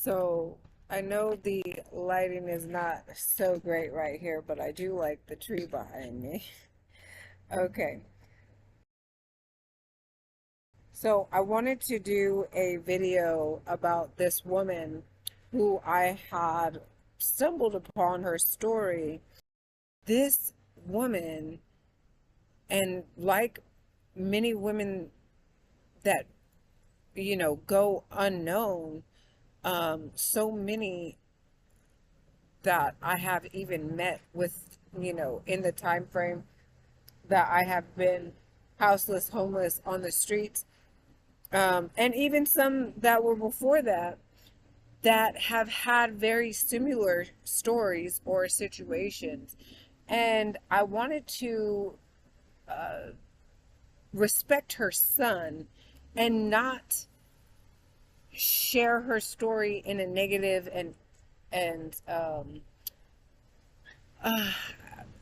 So I know the lighting is not so great right here, but I do like the tree behind me. Okay, so I wanted to do a video about this woman who I had stumbled upon her story. This woman, and like many women that, go unknown, so many that I have even met with, in the time frame that I have been houseless, homeless on the streets, and even some that were before that, that have had very similar stories or situations. And I wanted to uh, respect her son and not share her story in a negative and uh,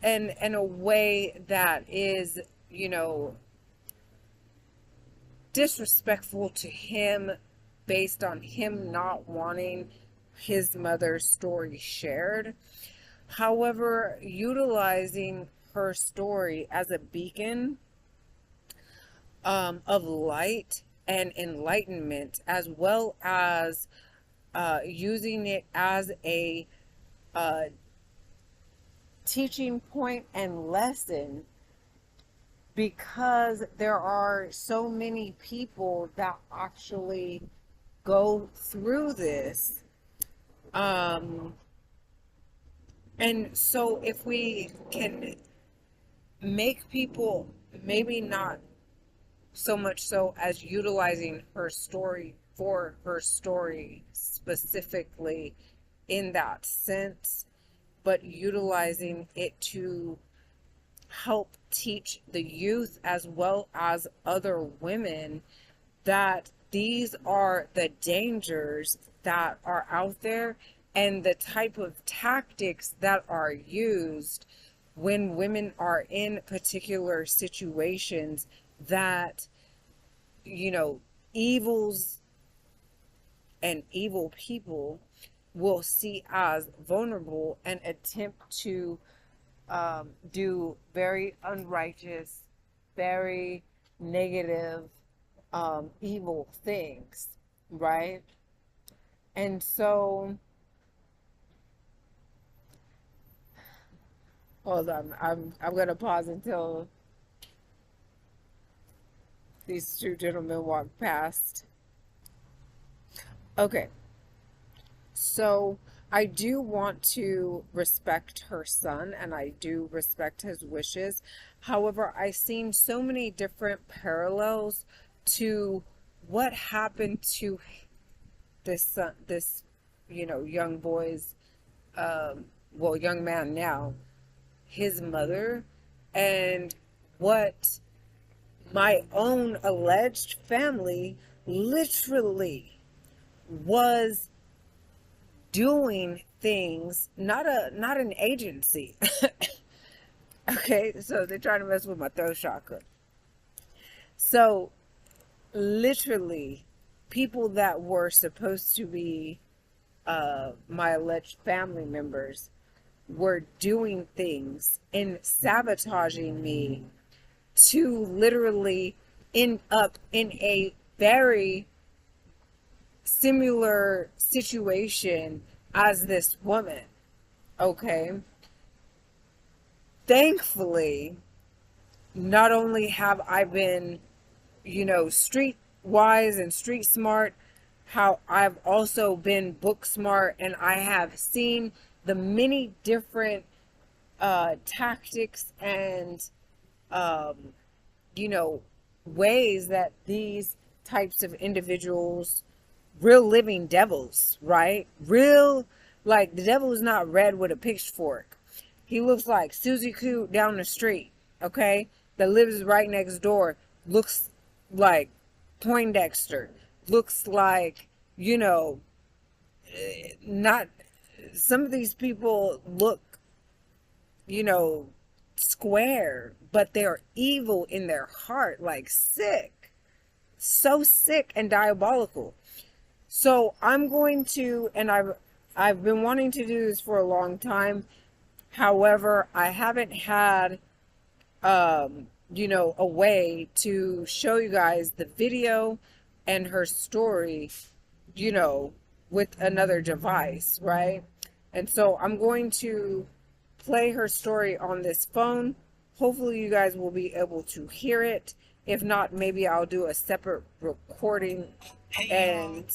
and in a way that is, you know, disrespectful to him, based on him not wanting his mother's story shared. However, utilizing her story as a beacon of light and enlightenment, as well as using it as a uh, teaching point and lesson, because there are so many people that actually go through this. And so if we can make people, maybe not so much so as utilizing her story for her story specifically in that sense, but utilizing it to help teach the youth as well as other women that these are the dangers that are out there and the type of tactics that are used when women are in particular situations that, evils and evil people will see as vulnerable and attempt to do very unrighteous, very negative, evil things, right? And so, hold on, I'm gonna pause until these two gentlemen walk past. Okay, so I do want to respect her son and I do respect his wishes. However, I've seen so many different parallels to what happened to this son, this, young boy's, young man now, his mother, and what my own alleged family literally was doing things, not an agency. Okay, so they're trying to mess with my throat chakra. So literally, people that were supposed to be my alleged family members were doing things and sabotaging me to literally end up in a very similar situation as this woman. Okay, thankfully, not only have I been, street wise and street smart, how I've also been book smart, and I have seen the many different tactics and um, ways that these types of individuals, real living devils, right? Real, like, the devil is not red with a pitchfork. He looks like Susie Q down the street, okay? That lives right next door. Looks like Poindexter. Looks like, not, some of these people look, square, but they're evil in their heart, like sick. So sick and diabolical. So I'm going to, and I've been wanting to do this for a long time. However, I haven't had a way to show you guys the video and her story, you know, with another device, right? And so I'm going to play her story on this phone. Hopefully you guys will be able to hear it. If not, maybe I'll do a separate recording. And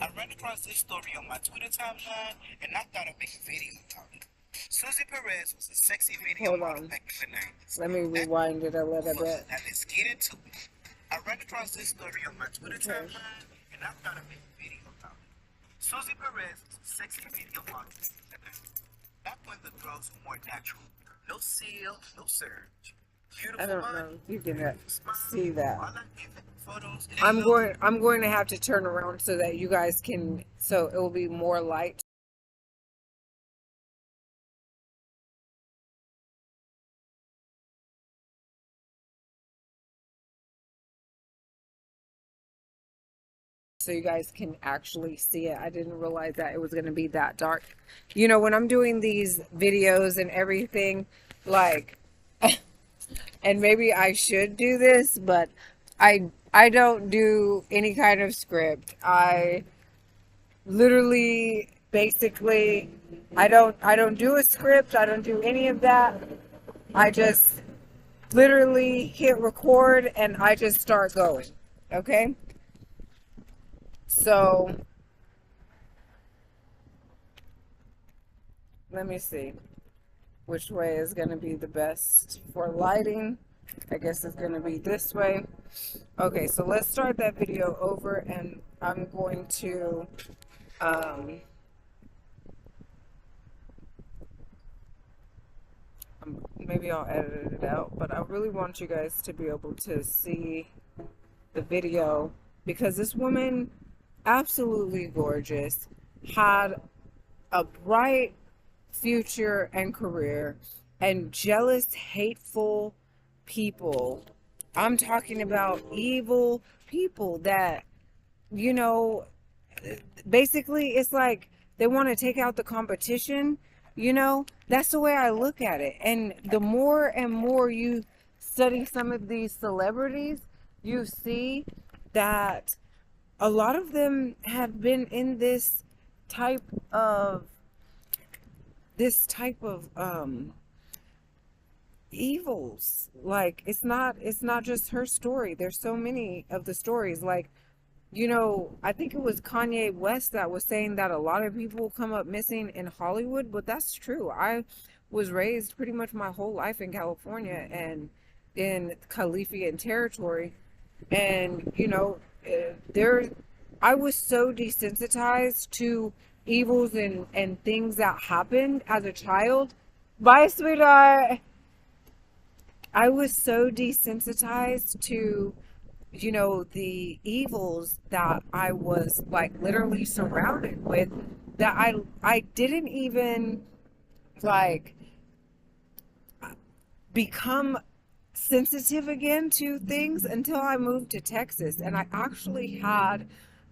I ran across this story on my Twitter timeline, and I thought I'd make a video about it. Susie Perez was a sexy video model back in the 90s. Let me rewind it a little bit. Now let's get into it. I ran across this story on my Twitter timeline, and I thought I'd make a video about it. Susie Perez was a sexy video model back in the 90s. Back when the drugs were more natural. No seal, no surge. Beautiful. I don't know if you can see that. Photos, I'm going to have to turn around so that you guys can, so it will be more light. So you guys can actually see it. I didn't realize that it was going to be that dark. You know, when I'm doing these videos and everything, like, and maybe I should do this, but I don't do any kind of script. I literally, basically, I don't do a script. I don't do any of that. I just literally hit record and I just start going. Okay? So, let me see which way is going to be the best for lighting. I guess it's going to be this way. Okay, so let's start that video over, and I'm going to maybe I'll edit it out, but I really want you guys to be able to see the video, because this woman, absolutely gorgeous, had a bright future and career, and jealous, hateful people, I'm talking about evil people that, you know, basically it's like they want to take out the competition, you know. That's the way I look at it. And the more and more you study some of these celebrities, you see that a lot of them have been in this type of evils. Like, it's not just her story. There's so many of the stories. Like, you know, I think it was Kanye West that was saying that a lot of people come up missing in Hollywood, but that's true. I was raised pretty much my whole life in California and in Khalifian territory, and you know, I was so desensitized to evils and things that happened as a child. Bye, sweetheart. I was so desensitized to, you know, the evils that I was like literally surrounded with, that I didn't even like become sensitive again to things until I moved to Texas. And I actually had,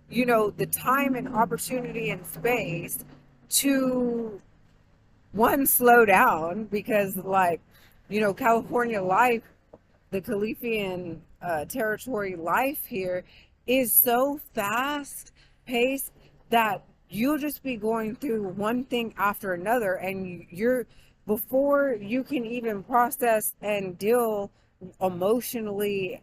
you know, the time and opportunity and space to, one, slow down, because, like, you know, California life, the Khalifian territory life here is so fast paced that you'll just be going through one thing after another, and you're, before you can even process and deal emotionally,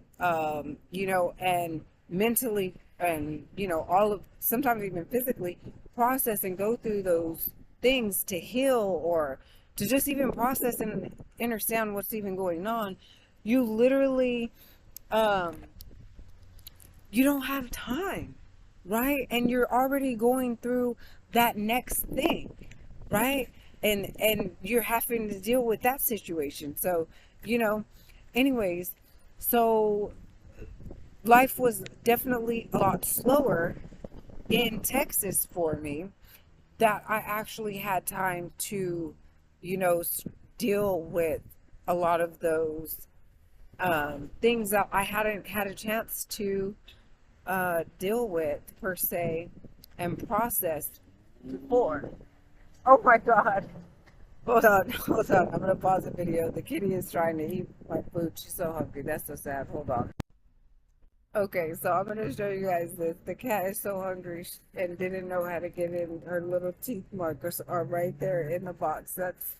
you know, and mentally, and, you know, all of, sometimes even physically process and go through those things to heal, or to just even process and understand what's even going on, you literally, you don't have time, right? And you're already going through that next thing, right? And you're having to deal with that situation. So, you know, anyways, so life was definitely a lot slower in Texas for me, that I actually had time to, you know, deal with a lot of those things that I hadn't had a chance to deal with per se and process before. Oh my God. Hold on, hold on. I'm gonna pause the video. The kitty is trying to eat my food. She's so hungry. That's so sad. Hold on. Okay, so I'm gonna show you guys this. The cat is so hungry and didn't know how to get in. Her little teeth markers are right there in the box. That's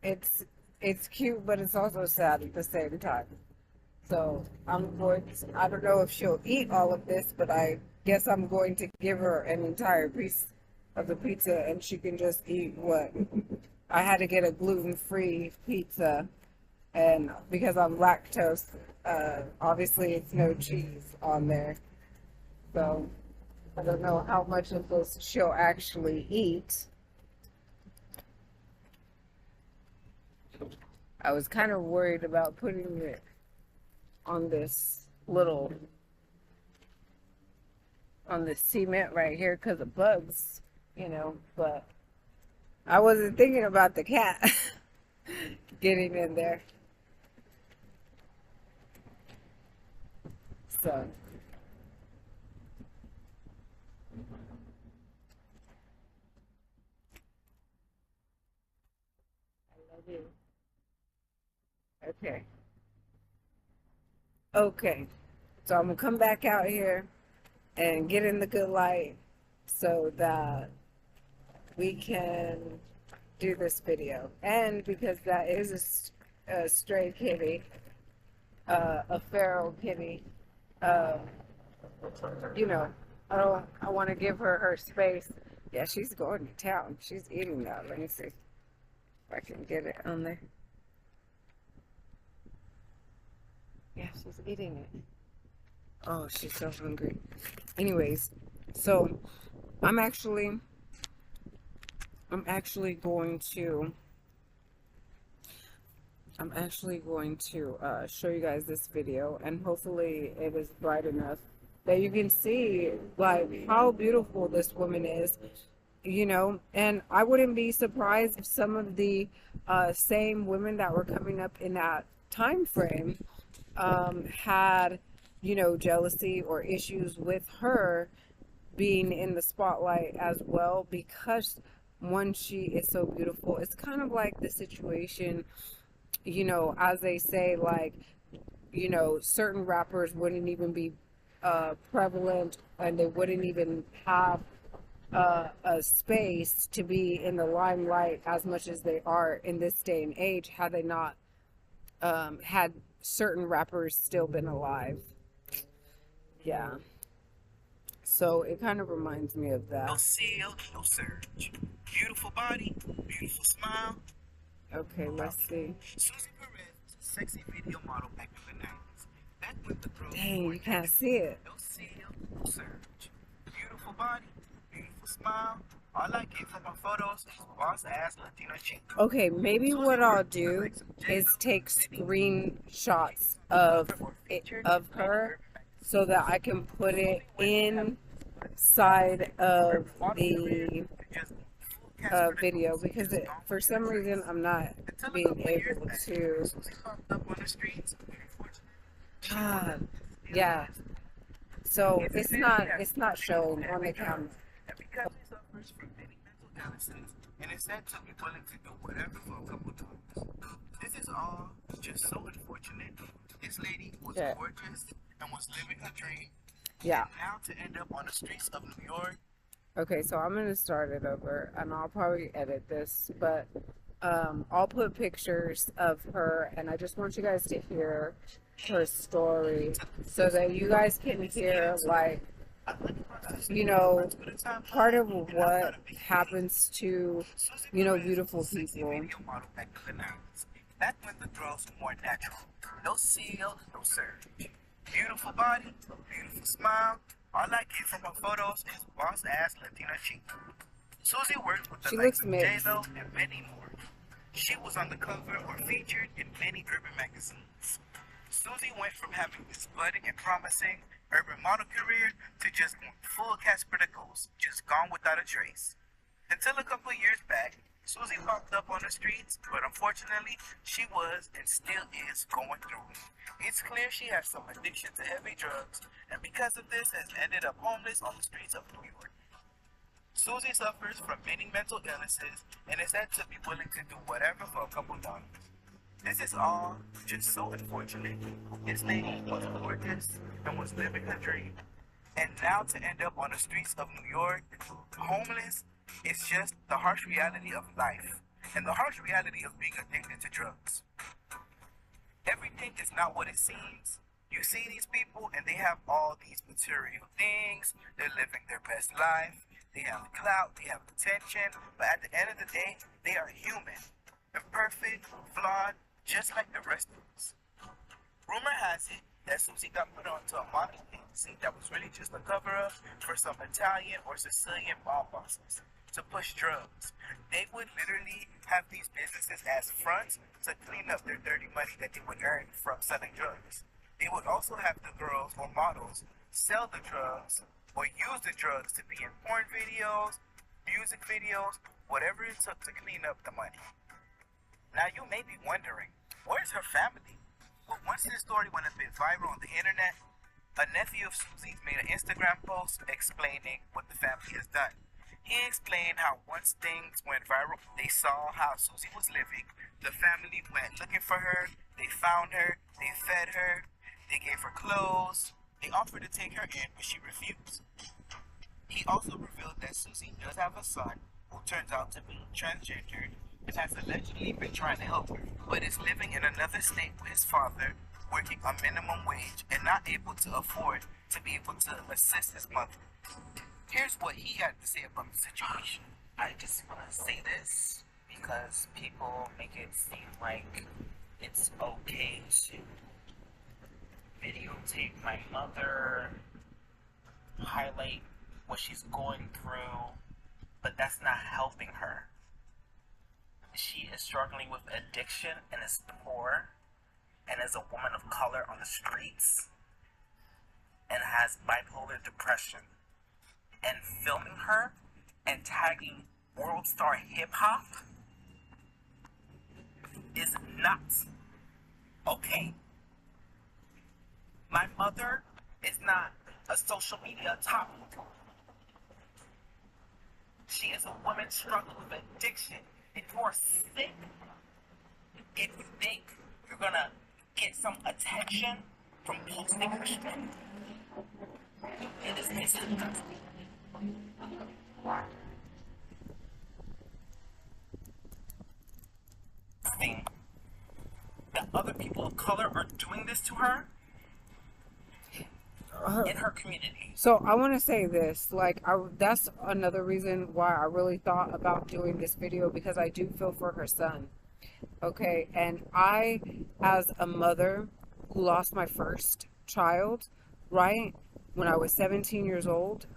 it's it's cute, but it's also sad at the same time. So I don't know if she'll eat all of this, but I guess I'm going to give her an entire piece of the pizza and she can just eat what I had to get a gluten-free pizza, and because I'm lactose, obviously it's no cheese on there. So I don't know how much of this she'll actually eat. I was kind of worried about putting it on this cement right here because of bugs, but I wasn't thinking about the cat getting in there. So I love you. Okay. Okay. So I'm gonna come back out here and get in the good light so that we can do this video. And because that is a stray kitty, a feral kitty, uh, I want to give her her space. Yeah, she's going to town. She's eating that. Let me see if I can get it on there. Yeah, she's eating it. Oh, she's so hungry. Anyways, so I'm actually going to show you guys this video, and hopefully it is bright enough that you can see like how beautiful this woman is, and I wouldn't be surprised if some of the same women that were coming up in that time frame had jealousy or issues with her being in the spotlight as well, because one, she is so beautiful. It's kind of like the situation, as they say, like, certain rappers wouldn't even be prevalent, and they wouldn't even have a space to be in the limelight as much as they are in this day and age had they not had certain rappers still been alive. Yeah. So it kind of reminds me of that. No seal, no surge. Beautiful body, beautiful smile. Okay, let's see. Susie Perez, sexy video model back in the 90s. Back with the girls. Dang, you can't see it. No seal, no surge. Beautiful body, beautiful smile. All I get from my photos is boss ass Latino chick. Okay, maybe what I'll do is take screenshots of her so that I can put it inside of the video, because for some reason I'm not being able to. God, yeah. So it's not showing on the camera. And is said to be willing to do whatever for a couple times. This is all just so unfortunate. This lady was gorgeous and was living her dream. Yeah. And now to end up on the streets of New York. Okay, so I'm gonna start it over, and I'll probably edit this, but I'll put pictures of her, and I just want you guys to hear her story so that you guys can hear, like, part of what happens to, beautiful people. Back when the girls were more natural. No seal, no surge. Beautiful body, beautiful smile. All I get from her photos is boss ass Latina chic. Susie worked with the likes of J-Lo and many more. She was on the cover or featured in many urban magazines. Susie went from having this budding and promising urban model career to just going full cast criticals, just gone without a trace. Until a couple of years back, Susie popped up on the streets, but unfortunately, she was and still is going through it. It's clear she has some addiction to heavy drugs, and because of this has ended up homeless on the streets of New York. Susie suffers from many mental illnesses and is said to be willing to do whatever for a couple dollars. This is all just so unfortunate. This lady was gorgeous and was living her dream. And now to end up on the streets of New York, homeless, it's just the harsh reality of life and the harsh reality of being addicted to drugs. Everything is not what it seems. You see these people and they have all these material things, they're living their best life, they have clout, they have attention, but at the end of the day, they are human, imperfect, flawed, just like the rest of us. Rumor has it that Susie got put onto a modeling agency that was really just a cover-up for some Italian or Sicilian mob bosses to push drugs. They would literally have these businesses as fronts to clean up their dirty money that they would earn from selling drugs. They would also have the girls or models sell the drugs or use the drugs to be in porn videos, music videos, whatever it took to clean up the money. Now you may be wondering, where's her family? Well, once this story went a bit viral on the internet, a nephew of Susie's made an Instagram post explaining what the family has done. He explained how once things went viral, they saw how Susie was living. The family went looking for her, they found her, they fed her, they gave her clothes, they offered to take her in, but she refused. He also revealed that Susie does have a son who turns out to be transgendered and has allegedly been trying to help her, but is living in another state with his father, working on minimum wage and not able to afford to be able to assist his mother. Here's what he had to say about the situation. I just want to say this because people make it seem like it's okay to videotape my mother, highlight what she's going through, but that's not helping her. She is struggling with addiction and is poor and is a woman of color on the streets and has bipolar depression. And filming her and tagging World Star Hip Hop is not okay. My mother is not a social media top. She is a woman struggling with addiction. If you are sick, if you think you're gonna get some attention from posting her struggle, it is disgusting. That other people of color are doing this to her in her community. So I want to say this, like, that's another reason why I really thought about doing this video, because I do feel for her son. Okay, and I, as a mother who lost my first child, right, when I was 17 years old,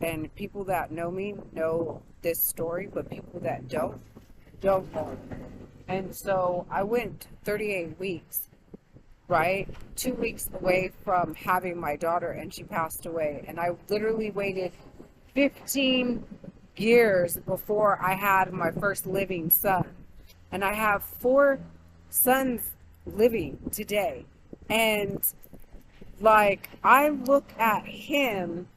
and people that know me know this story, but people that don't know. And so I went 38 weeks, right? 2 weeks away from having my daughter, and she passed away. And I literally waited 15 years before I had my first living son. And I have 4 sons living today. And like, I look at him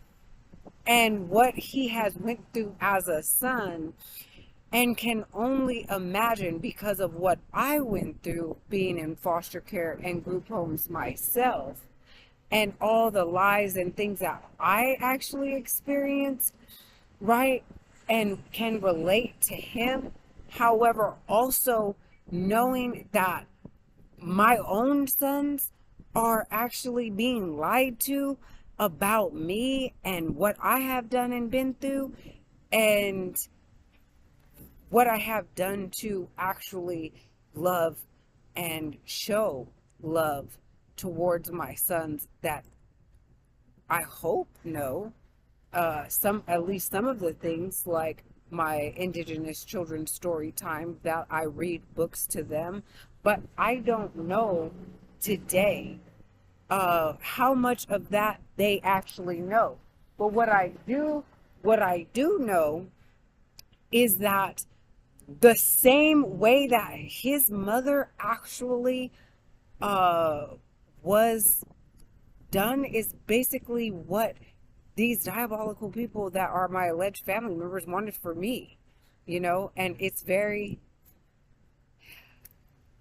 and what he has went through as a son, and can only imagine, because of what I went through being in foster care and group homes myself, and all the lies and things that I actually experienced, right? And can relate to him. However, also knowing that my own sons are actually being lied to about me and what I have done and been through, and what I have done to actually love and show love towards my sons, that I hope know at least some of the things, like my Indigenous children story time, that I read books to them, but I don't know today how much of that they actually know. But what I do know is that the same way that his mother actually was done is basically what these diabolical people that are my alleged family members wanted for me, and it's very...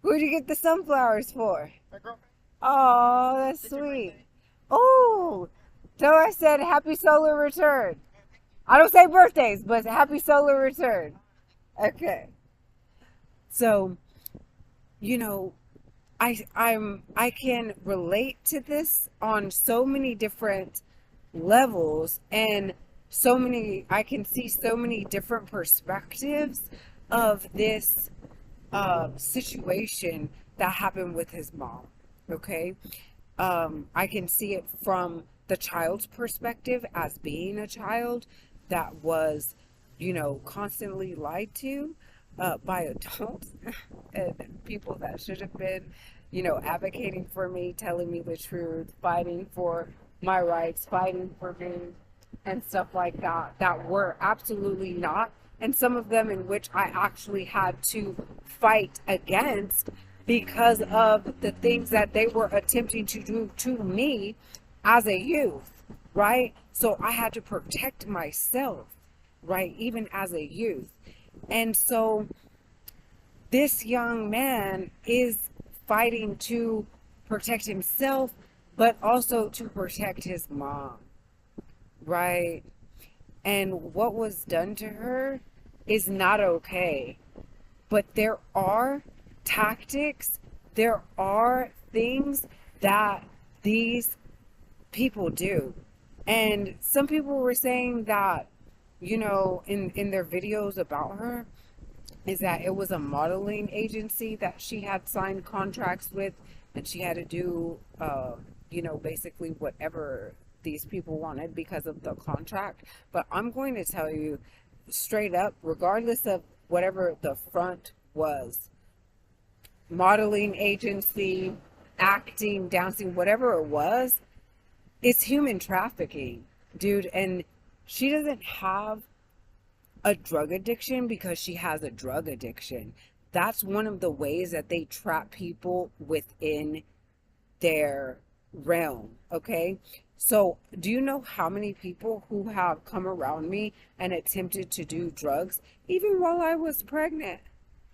Who'd you get the sunflowers for? My girlfriend. Oh, that's sweet. Oh, so I said happy solar return. I don't say birthdays, but happy solar return. Okay. So, I can relate to this on so many different levels, and I can see so many different perspectives of this situation that happened with his mom. Okay. I can see it from the child's perspective as being a child that was, constantly lied to by adults and people that should have been, advocating for me, telling me the truth, fighting for my rights, fighting for me, and stuff like that, that were absolutely not. And some of them in which I actually had to fight against because of the things that they were attempting to do to me as a youth, right? So I had to protect myself, right? Even as a youth. And so this young man is fighting to protect himself, but also to protect his mom, right? And what was done to her is not okay. But there are tactics, there are things that these people do. And some people were saying that, in their videos about her, is that it was a modeling agency that she had signed contracts with, and she had to do, basically whatever these people wanted because of the contract. But I'm going to tell you straight up, regardless of whatever the front was, modeling agency, acting, dancing, whatever it was, it's human trafficking, dude. And she doesn't have a drug addiction because she has a drug addiction. That's one of the ways that they trap people within their realm, okay? So do you know how many people who have come around me and attempted to do drugs, even while I was pregnant?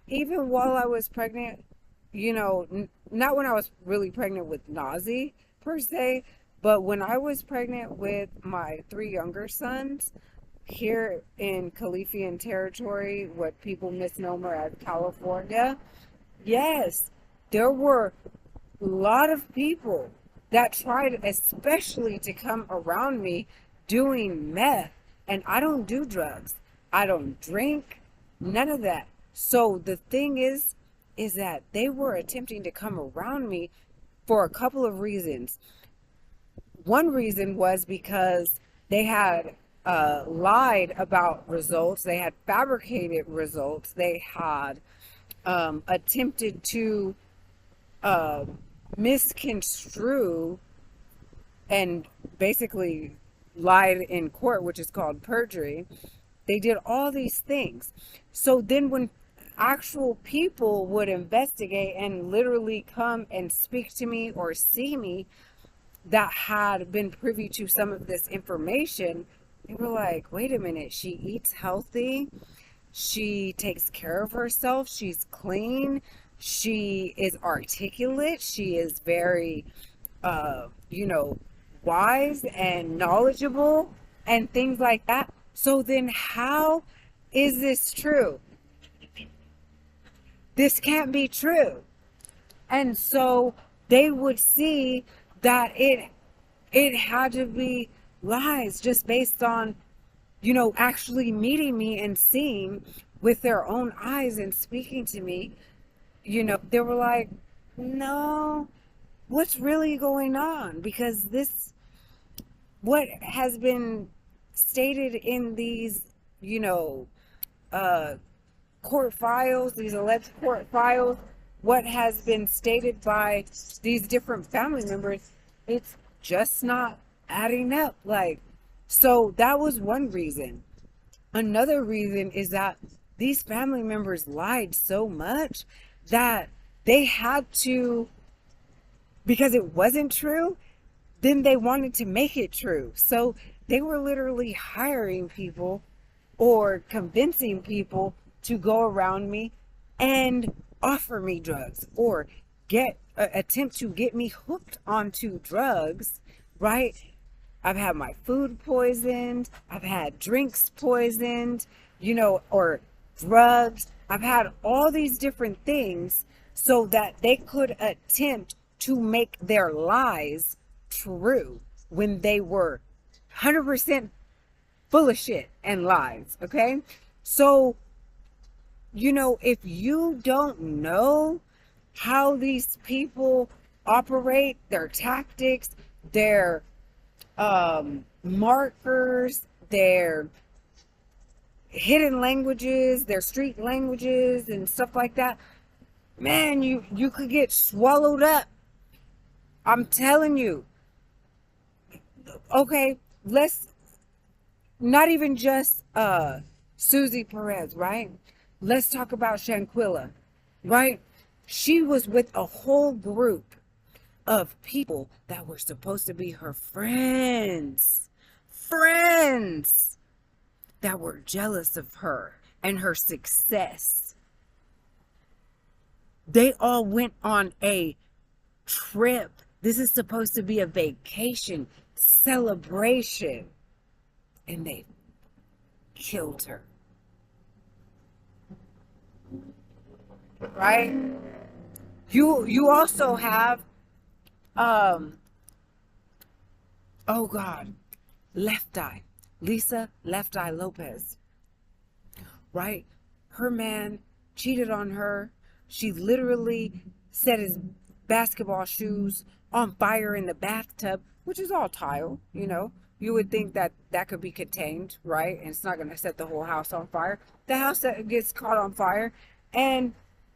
Even while I was pregnant, not when I was really pregnant with Nazee per se, but when I was pregnant with my 3 younger sons here in Califian territory, what people misnomer as California, yes, there were a lot of people that tried especially to come around me doing meth. And I don't do drugs. I don't drink, none of that. So the thing is that they were attempting to come around me for a couple of reasons. One reason was because they had lied about results. They had fabricated results. They had attempted to misconstrue and basically lied in court, which is called perjury. They did all these things. So then when actual people would investigate and literally come and speak to me or see me that had been privy to some of this information, they were like, wait a minute, she eats healthy, she takes care of herself, she's clean, she is articulate, she is very wise and knowledgeable and things like that. So then how is this true? This can't be true. And so they would see that it had to be lies just based on, actually meeting me and seeing with their own eyes and speaking to me. They were like, no, what's really going on? Because what has been stated in these, court files, these alleged court files, what has been stated by these different family members, it's just not adding up. So that was one reason. Another reason is that these family members lied so much that they had to, because it wasn't true, then they wanted to make it true. So they were literally hiring people or convincing people to go around me and offer me drugs or attempt to get me hooked onto drugs, right? I've had my food poisoned, I've had drinks poisoned, or drugs. I've had all these different things so that they could attempt to make their lies true when they were 100% full of shit and lies. Okay, so if you don't know how these people operate, their tactics, their markers, their hidden languages, their street languages and stuff like that, man, you could get swallowed up. I'm telling you. Okay, let's not even just Susie Perez, right? Let's talk about Shanquilla, right? She was with a whole group of people that were supposed to be her friends that were jealous of her and her success. They all went on a trip. This is supposed to be a vacation, celebration, and they killed her. Right? You also have oh God, Left Eye, Lisa Left Eye Lopez. Right? Her man cheated on her. She literally set his basketball shoes on fire in the bathtub, which is all tile, You would think that that could be contained, right? And it's not going to set the whole house on fire. The house that gets caught on fire, and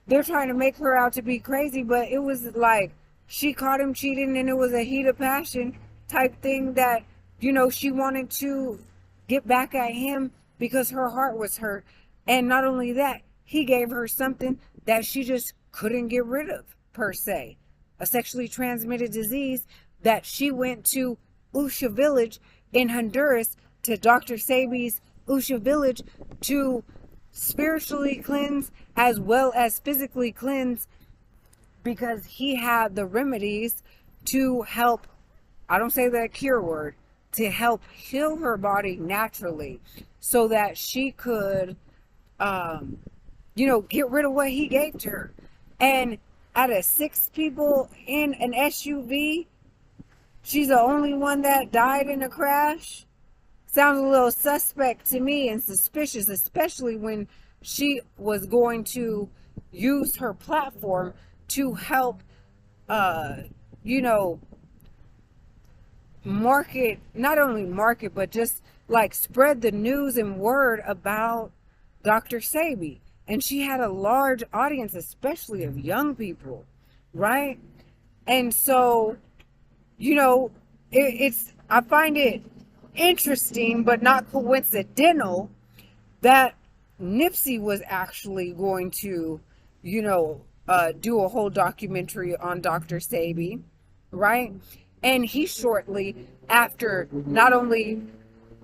they're trying to make her out to be crazy, but it was like she caught him cheating and it was a heat of passion type thing that, she wanted to get back at him because her heart was hurt. And not only that, he gave her something that she just couldn't get rid of, per se. A sexually transmitted disease that she went to Usha Village in Honduras, to Dr. Sebi's Usha Village, to spiritually cleanse as well as physically cleanse, because he had the remedies to help, I don't say that cure word, to help heal her body naturally so that she could, get rid of what he gave to her. And out of 6 people in an SUV, she's the only one that died in a crash. Sounds a little suspect to me and suspicious, especially when she was going to use her platform to help, not only market, but just like spread the news and word about Dr. Sebi. And she had a large audience, especially of young people, right? And so, I find it interesting, but not coincidental, that Nipsey was actually going to, do a whole documentary on Dr. Sebi, right? And he shortly after not only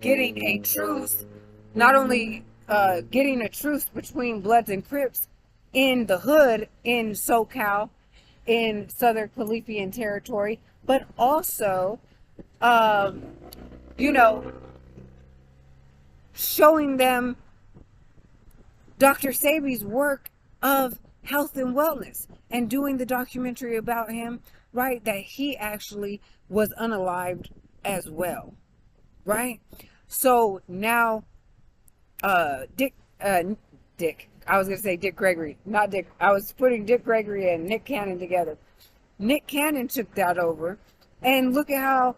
getting a truce between Bloods and Crips in the hood in SoCal, in Southern Khalifian territory, but also, showing them Dr. Sebi's work of health and wellness and doing the documentary about him, right? That he actually was unalived as well, right? So now, Dick, I was going to say Dick Gregory, not Dick. I was putting Dick Gregory and Nick Cannon together. Nick Cannon took that over, and look at how,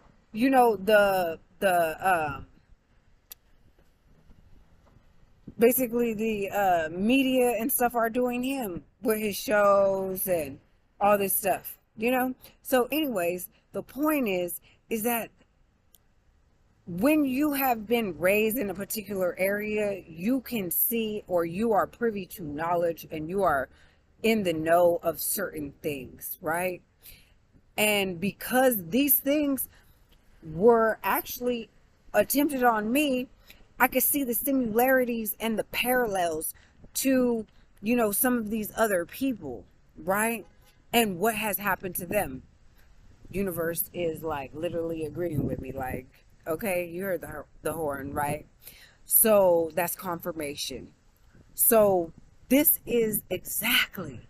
basically the media and stuff are doing him with his shows and all this stuff, So anyways, the point is that when you have been raised in a particular area, you can see, or you are privy to knowledge, and you are in the know of certain things, right? And because these things were actually attempted on me, I could see the similarities and the parallels to, some of these other people, right? And what has happened to them. Universe is like literally agreeing with me, like, okay, you heard the horn, right? So that's confirmation. So this is exactly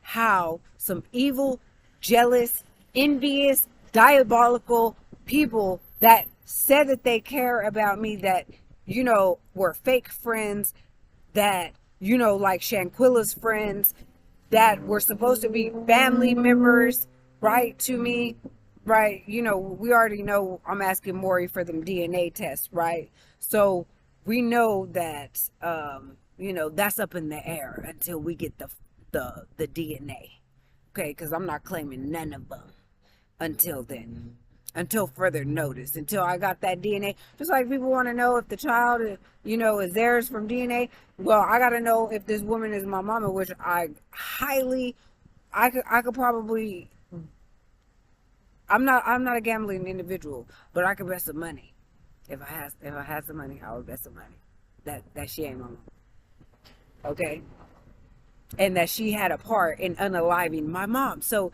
how some evil, jealous, envious, diabolical people that said that they care about me, that, were fake friends, that, like Shanquilla's friends, that were supposed to be family members, right, to me, right? We already know I'm asking Maury for them DNA tests, right? So we know that, that's up in the air until we get the DNA, okay? Because I'm not claiming none of them until then, until further notice, until I got that DNA. Just like people want to know if the child, is theirs from DNA. Well, I got to know if this woman is my mama, which I could probably, I'm not a gambling individual, but I could bet some money. If I had some money, I would bet some money that she ain't my mama. Okay? And that she had a part in unaliving my mom. So,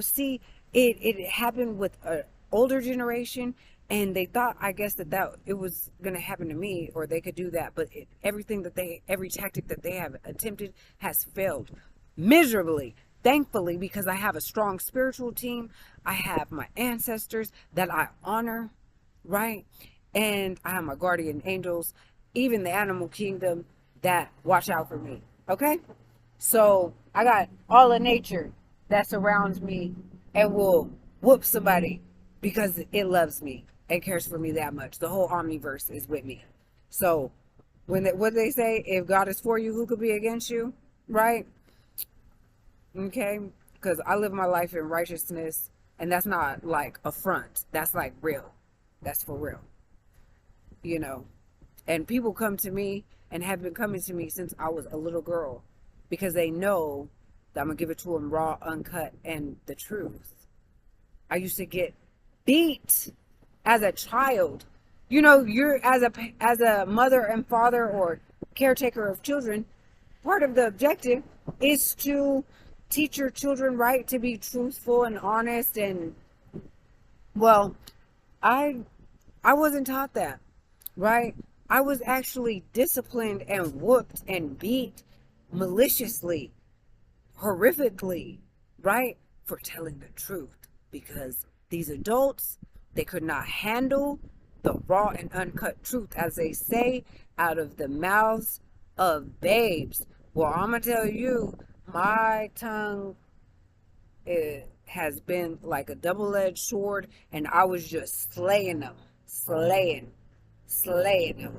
see, it happened with an older generation, and they thought, I guess, that it was going to happen to me, or they could do that. But every tactic that they have attempted has failed miserably. Thankfully, because I have a strong spiritual team, I have my ancestors that I honor, right? And I have my guardian angels, even the animal kingdom, that watch out for me, okay? So I got all of nature that surrounds me and will whoop somebody because it loves me and cares for me that much. The whole omniverse is with me. So what they say, if God is for you, who could be against you, right? Okay, because I live my life in righteousness, and that's not like a front. That's like real. That's for real. And people come to me and have been coming to me since I was a little girl, because they know that I'm gonna give it to them raw, uncut, and the truth. I used to get beat as a child. You're as a mother and father or caretaker of children, part of the objective is to teach your children right, to be truthful and honest. And well, I wasn't taught that, right? I was actually disciplined and whooped and beat maliciously, horrifically, right, for telling the truth, because these adults, they could not handle the raw and uncut truth, as they say, out of the mouths of babes. Well, I'm gonna tell you, my tongue, it has been like a double-edged sword, and I was just slaying them, slaying them,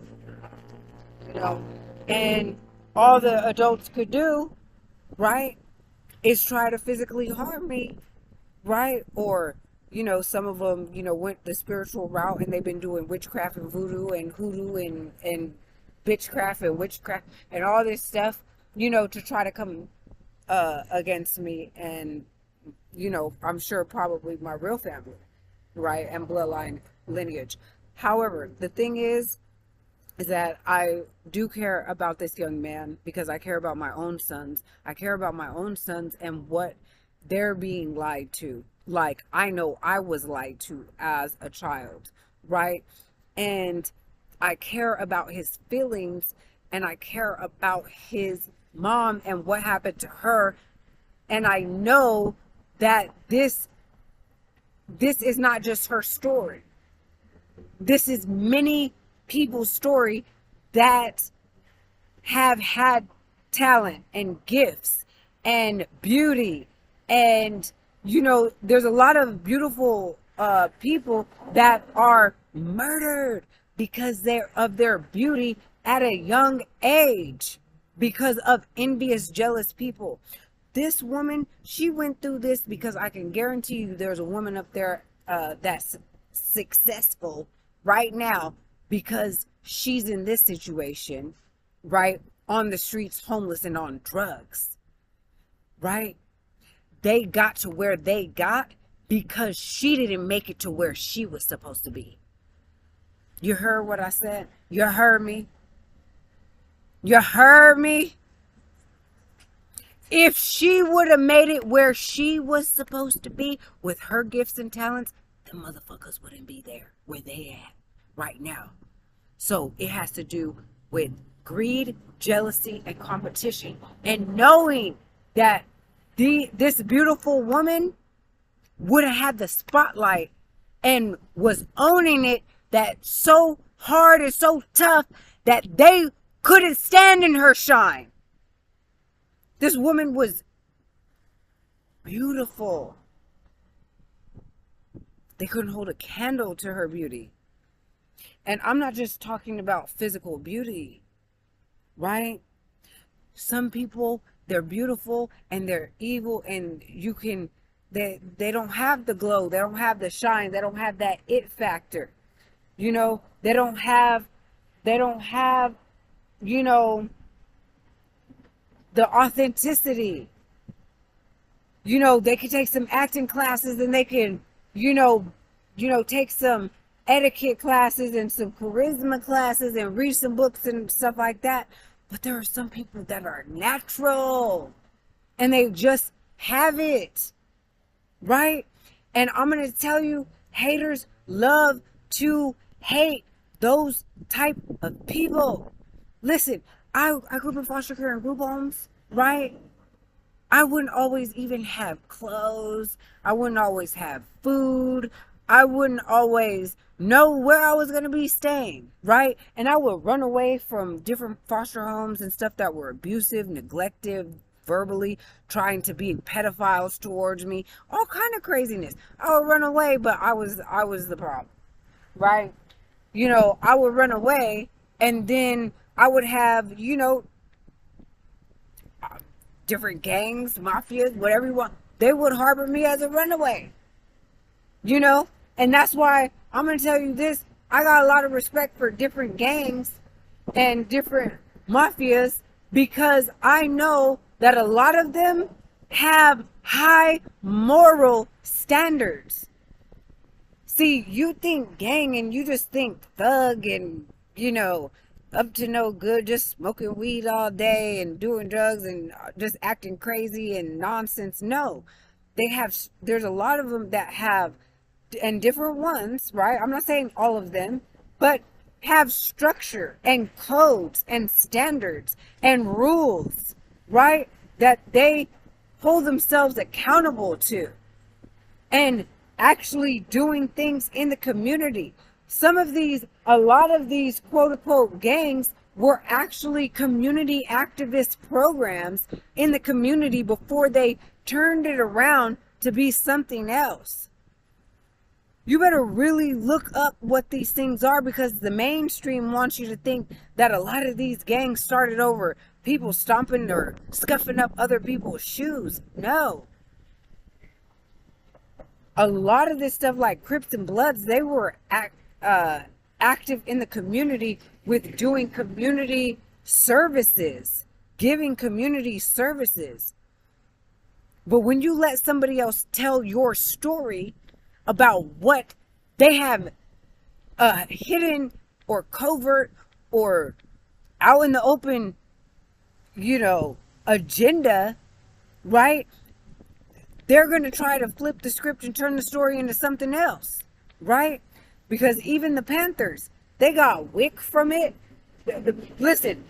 and all the adults could do, right, is try to physically harm me, right? Or, some of them, went the spiritual route, and they've been doing witchcraft and voodoo and hoodoo and bitchcraft and witchcraft and all this stuff, to try to come against me. And, I'm sure probably my real family, right, and bloodline lineage. However, the thing is that I do care about this young man, because I care about my own sons. I care about my own sons and what they're being lied to. Like, I know I was lied to as a child, right? And I care about his feelings, and I care about his mom and what happened to her. And I know that this is not just her story. This is many people's story that have had talent and gifts and beauty. And, there's a lot of beautiful people that are murdered because of their beauty at a young age, because of envious, jealous people. This woman, she went through this, because I can guarantee you there's a woman up there that's successful, right now because she's in this situation, right? On the streets, homeless and on drugs, right? They got to where they got because she didn't make it to where she was supposed to be. You heard what I said? You heard me? You heard me? If she would have made it where she was supposed to be with her gifts and talents, the motherfuckers wouldn't be there where they at right now. So it has to do with greed, jealousy, and competition. And knowing that this beautiful woman would have had the spotlight and was owning it, that so hard and so tough that they couldn't stand in her shine. This woman was beautiful. They couldn't hold a candle to her beauty. And I'm not just talking about physical beauty, right? Some people, they're beautiful and they're evil, and they don't have the glow, they don't have the shine, they don't have that it factor. You know, they don't have, you know, the authenticity. You know, they can take some acting classes and they can, you know, take some etiquette classes and some charisma classes and read some books and stuff like that. But there are some people that are natural and they just have it, right? And I'm going to tell you, haters love to hate those type of people. Listen, I grew up in foster care and group homes, right? I wouldn't always even have clothes. I wouldn't always have food. I wouldn't always know where I was going to be staying, right? And I would run away from different foster homes and stuff that were abusive, neglective, verbally trying to be pedophiles towards me, all kind of craziness. I would run away, but I was the problem, right? You know, I would run away and then I would have, you know, different gangs, mafias, whatever you want. They would harbor me as a runaway, you know? And that's why I'm going to tell you this. I got a lot of respect for different gangs and different mafias because I know that a lot of them have high moral standards. See, you think gang and you just think thug and, you know, up to no good, just smoking weed all day and doing drugs and just acting crazy and nonsense. No, there's a lot of them that have, and different ones, right? I'm not saying all of them, but have structure and codes and standards and rules, right? That they hold themselves accountable to and actually doing things in the community. A lot of these quote unquote gangs were actually community activist programs in the community before they turned it around to be something else. You better really look up what these things are because the mainstream wants you to think that a lot of these gangs started over people stomping or scuffing up other people's shoes. No. A lot of this stuff like Crips and Bloods, they were active in the community with doing community services, giving community services. But when you let somebody else tell your story about what they have hidden or covert or out in the open, you know, agenda, right? They're going to try to flip the script and turn the story into something else, right? Because even the Panthers, they got WIC from it. Listen,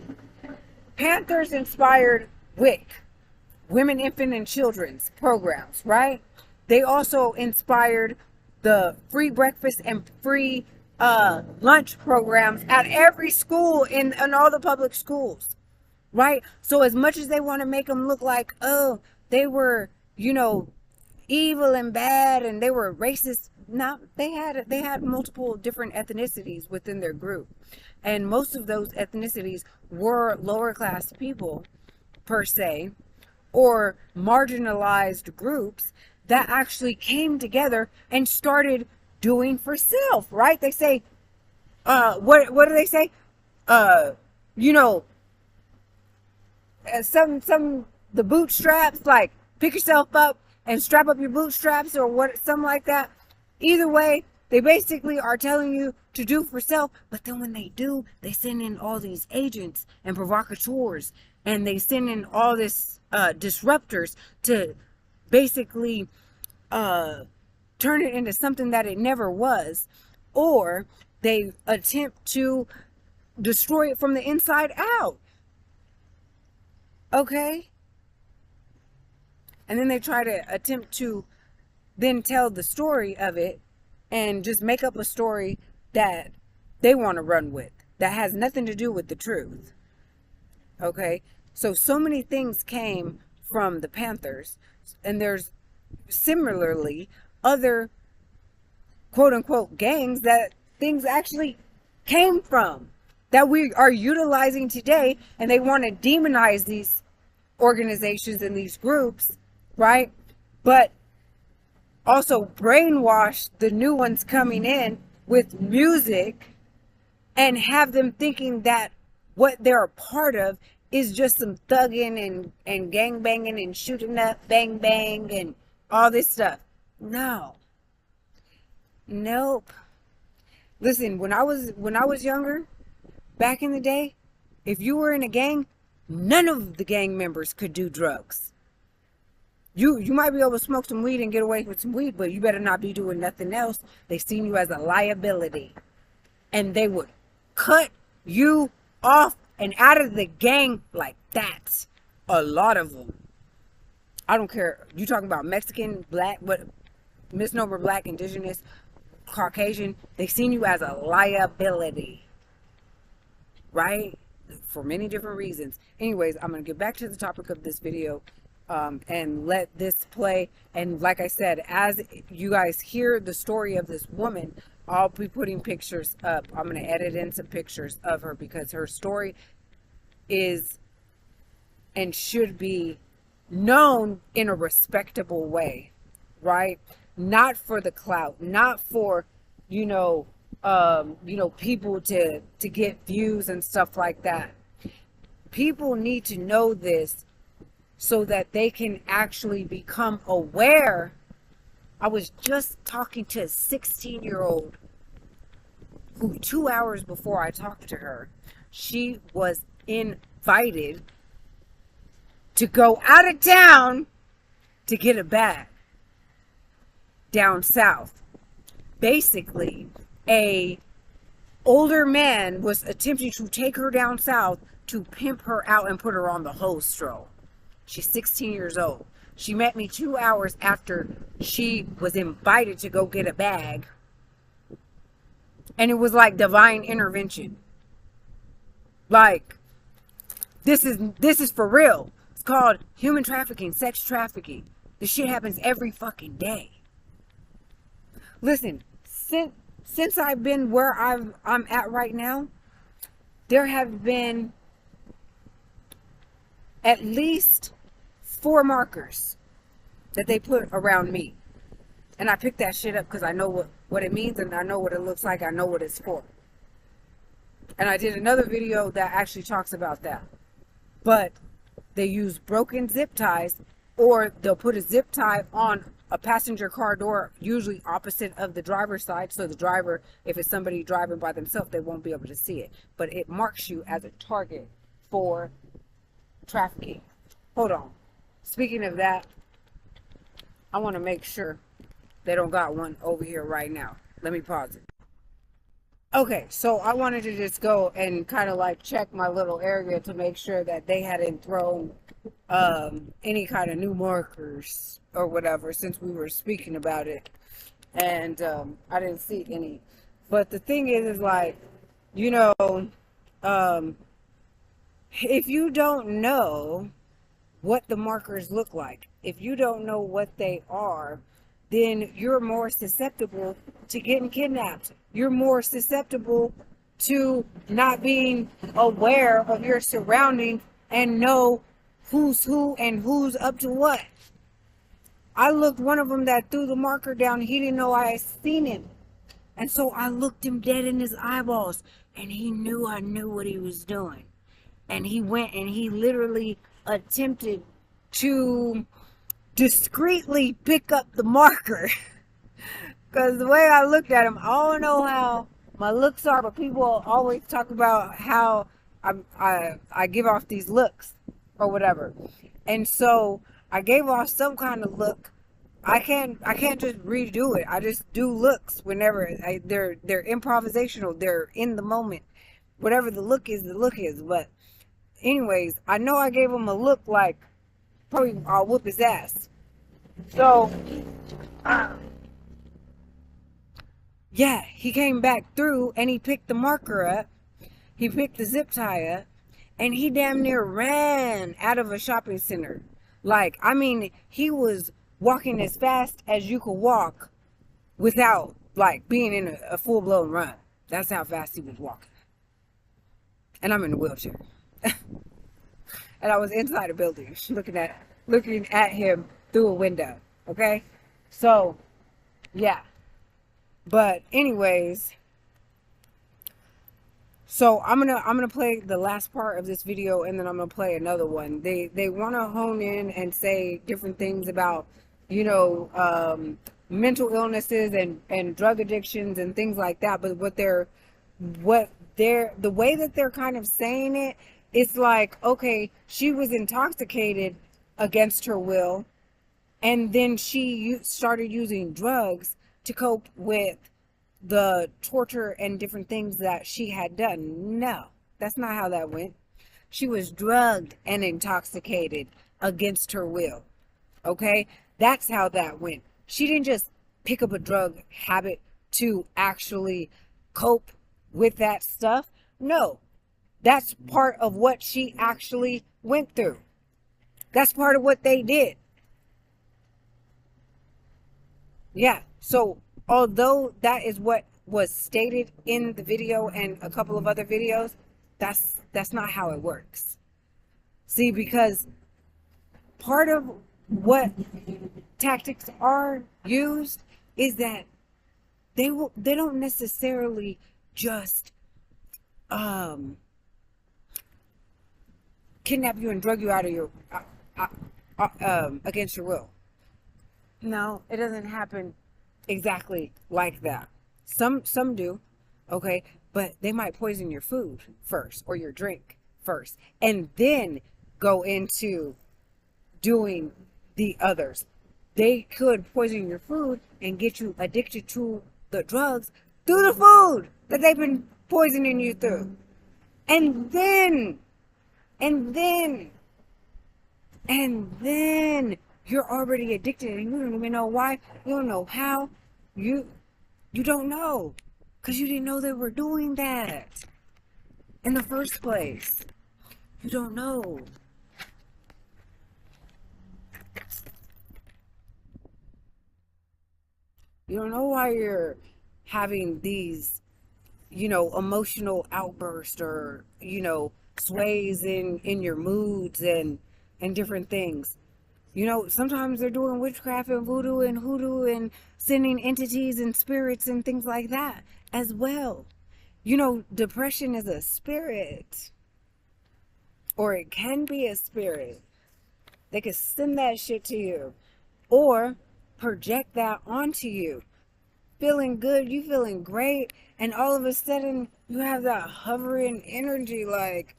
Panthers inspired WIC, Women, Infant, and Children's programs, right? They also inspired the free breakfast and free lunch programs at every school in all the public schools, right? So as much as they want to make them look like, oh, they were, you know, evil and bad and they were racist. No, they had multiple different ethnicities within their group. And most of those ethnicities were lower class people per se, or marginalized groups that actually came together and started doing for self, right? They say, what do they say? You know, some the bootstraps, like pick yourself up and strap up your bootstraps or what, something like that. Either way, they basically are telling you to do for self, but then when they do, they send in all these agents and provocateurs, and they send in all this disruptors to basically turn it into something that it never was, or they attempt to destroy it from the inside out. Okay? And then they try to attempt to then tell the story of it and just make up a story that they want to run with that has nothing to do with the truth. Okay? So many things came from the Panthers, and there's similarly other quote unquote gangs that things actually came from that we are utilizing today, and they want to demonize these organizations and these groups, right? But also brainwash the new ones coming in with music and have them thinking that what they're a part of is just some thugging and gang banging and shooting up, bang bang and all this stuff. No. Nope. Listen, when I was younger, back in the day, if you were in a gang, none of the gang members could do drugs. You might be able to smoke some weed and get away with some weed, but you better not be doing nothing else. They seen you as a liability. And they would cut you off and out of the gang like that. A lot of them. I don't care. You talking about Mexican, black, but misnomer black, indigenous, Caucasian. They seen you as a liability. Right? For many different reasons. Anyways, I'm going to get back to the topic of this video. And let this play. And like I said, as you guys hear the story of this woman, I'll be putting pictures up. I'm going to edit in some pictures of her because her story is and should be known in a respectable way, right? Not for the clout, not for, people to get views and stuff like that. People need to know this so that they can actually become aware. I was just talking to a 16-year-old who 2 hours before I talked to her, she was invited to go out of town to get a bag down south. Basically, a older man was attempting to take her down south to pimp her out and put her on the hoe stroll. She's 16 years old. She met me 2 hours after she was invited to go get a bag. And it was like divine intervention. Like, this is for real. It's called human trafficking, sex trafficking. This shit happens every fucking day. Listen, since I've been where I'm at right now, there have been at least 4 markers that they put around me. And I picked that shit up because I know what it means, and I know what it looks like. I know what it's for. And I did another video that actually talks about that. But they use broken zip ties, or they'll put a zip tie on a passenger car door, usually opposite of the driver's side. So the driver, if it's somebody driving by themselves, they won't be able to see it. But it marks you as a target for trafficking. Hold on. Speaking of that, I want to make sure they don't got one over here right now. Let me pause it. Okay, so I wanted to just go and kind of like check my little area to make sure that they hadn't thrown any kind of new markers or whatever since we were speaking about it. And I didn't see any. But the thing is like, if you don't know what the markers look like, if you don't know what they are, then you're more susceptible to getting kidnapped. You're more susceptible to not being aware of your surroundings and know who's who and who's up to what. I looked one of them that threw the marker down. He didn't know I had seen him. And so I looked him dead in his eyeballs, and he knew I knew what he was doing. And he went and he literally attempted to discreetly pick up the marker. Because the way I looked at him, I don't know how my looks are, but people always talk about how I give off these looks or whatever. And so I gave off some kind of look. I can't just redo it. I just do looks whenever they're improvisational. They're in the moment. Whatever the look is, the look is. But anyways, I know I gave him a look like probably I'll whoop his ass. So yeah, he came back through and he picked the marker up. He picked the zip tie up, and he damn near ran out of a shopping center. Like, I mean, he was walking as fast as you could walk without, like, being in a full-blown run. That's how fast he was walking. And I'm in a wheelchair. And I was inside a building looking at him through a window. Okay? So, yeah. But anyways, so I'm gonna play the last part of this video, and then I'm gonna play another one. They want to hone in and say different things about, you know, mental illnesses and drug addictions and things like that. But the way that they're kind of saying it, it's like, okay, she was intoxicated against her will, and then she started using drugs to cope with the torture and different things that she had done. No, that's not how that went. She was drugged and intoxicated against her will. Okay? That's how that went. She didn't just pick up a drug habit to actually cope with that stuff. No, that's part of what she actually went through. That's part of what they did. Yeah, so although that is what was stated in the video and a couple of other videos, that's not how it works. See, because part of what tactics are used is that they don't necessarily just kidnap you and drug you out of your against your will. No, it doesn't happen exactly like that. Some do, okay, but they might poison your food first or your drink first, and then go into doing the others. They could poison your food and get you addicted to the drugs through the food that they've been poisoning you through. And then you're already addicted and you don't even know why. You don't know how. You don't know. Because you didn't know they were doing that in the first place. You don't know. You don't know why you're having these, you know, emotional outbursts or, you know, sways in your moods and different things. You know, sometimes they're doing witchcraft and voodoo and hoodoo and sending entities and spirits and things like that as well. You know, depression is a spirit. Or it can be a spirit. They can send that shit to you. Or project that onto you. Feeling good, you feeling great, and all of a sudden you have that hovering energy, like,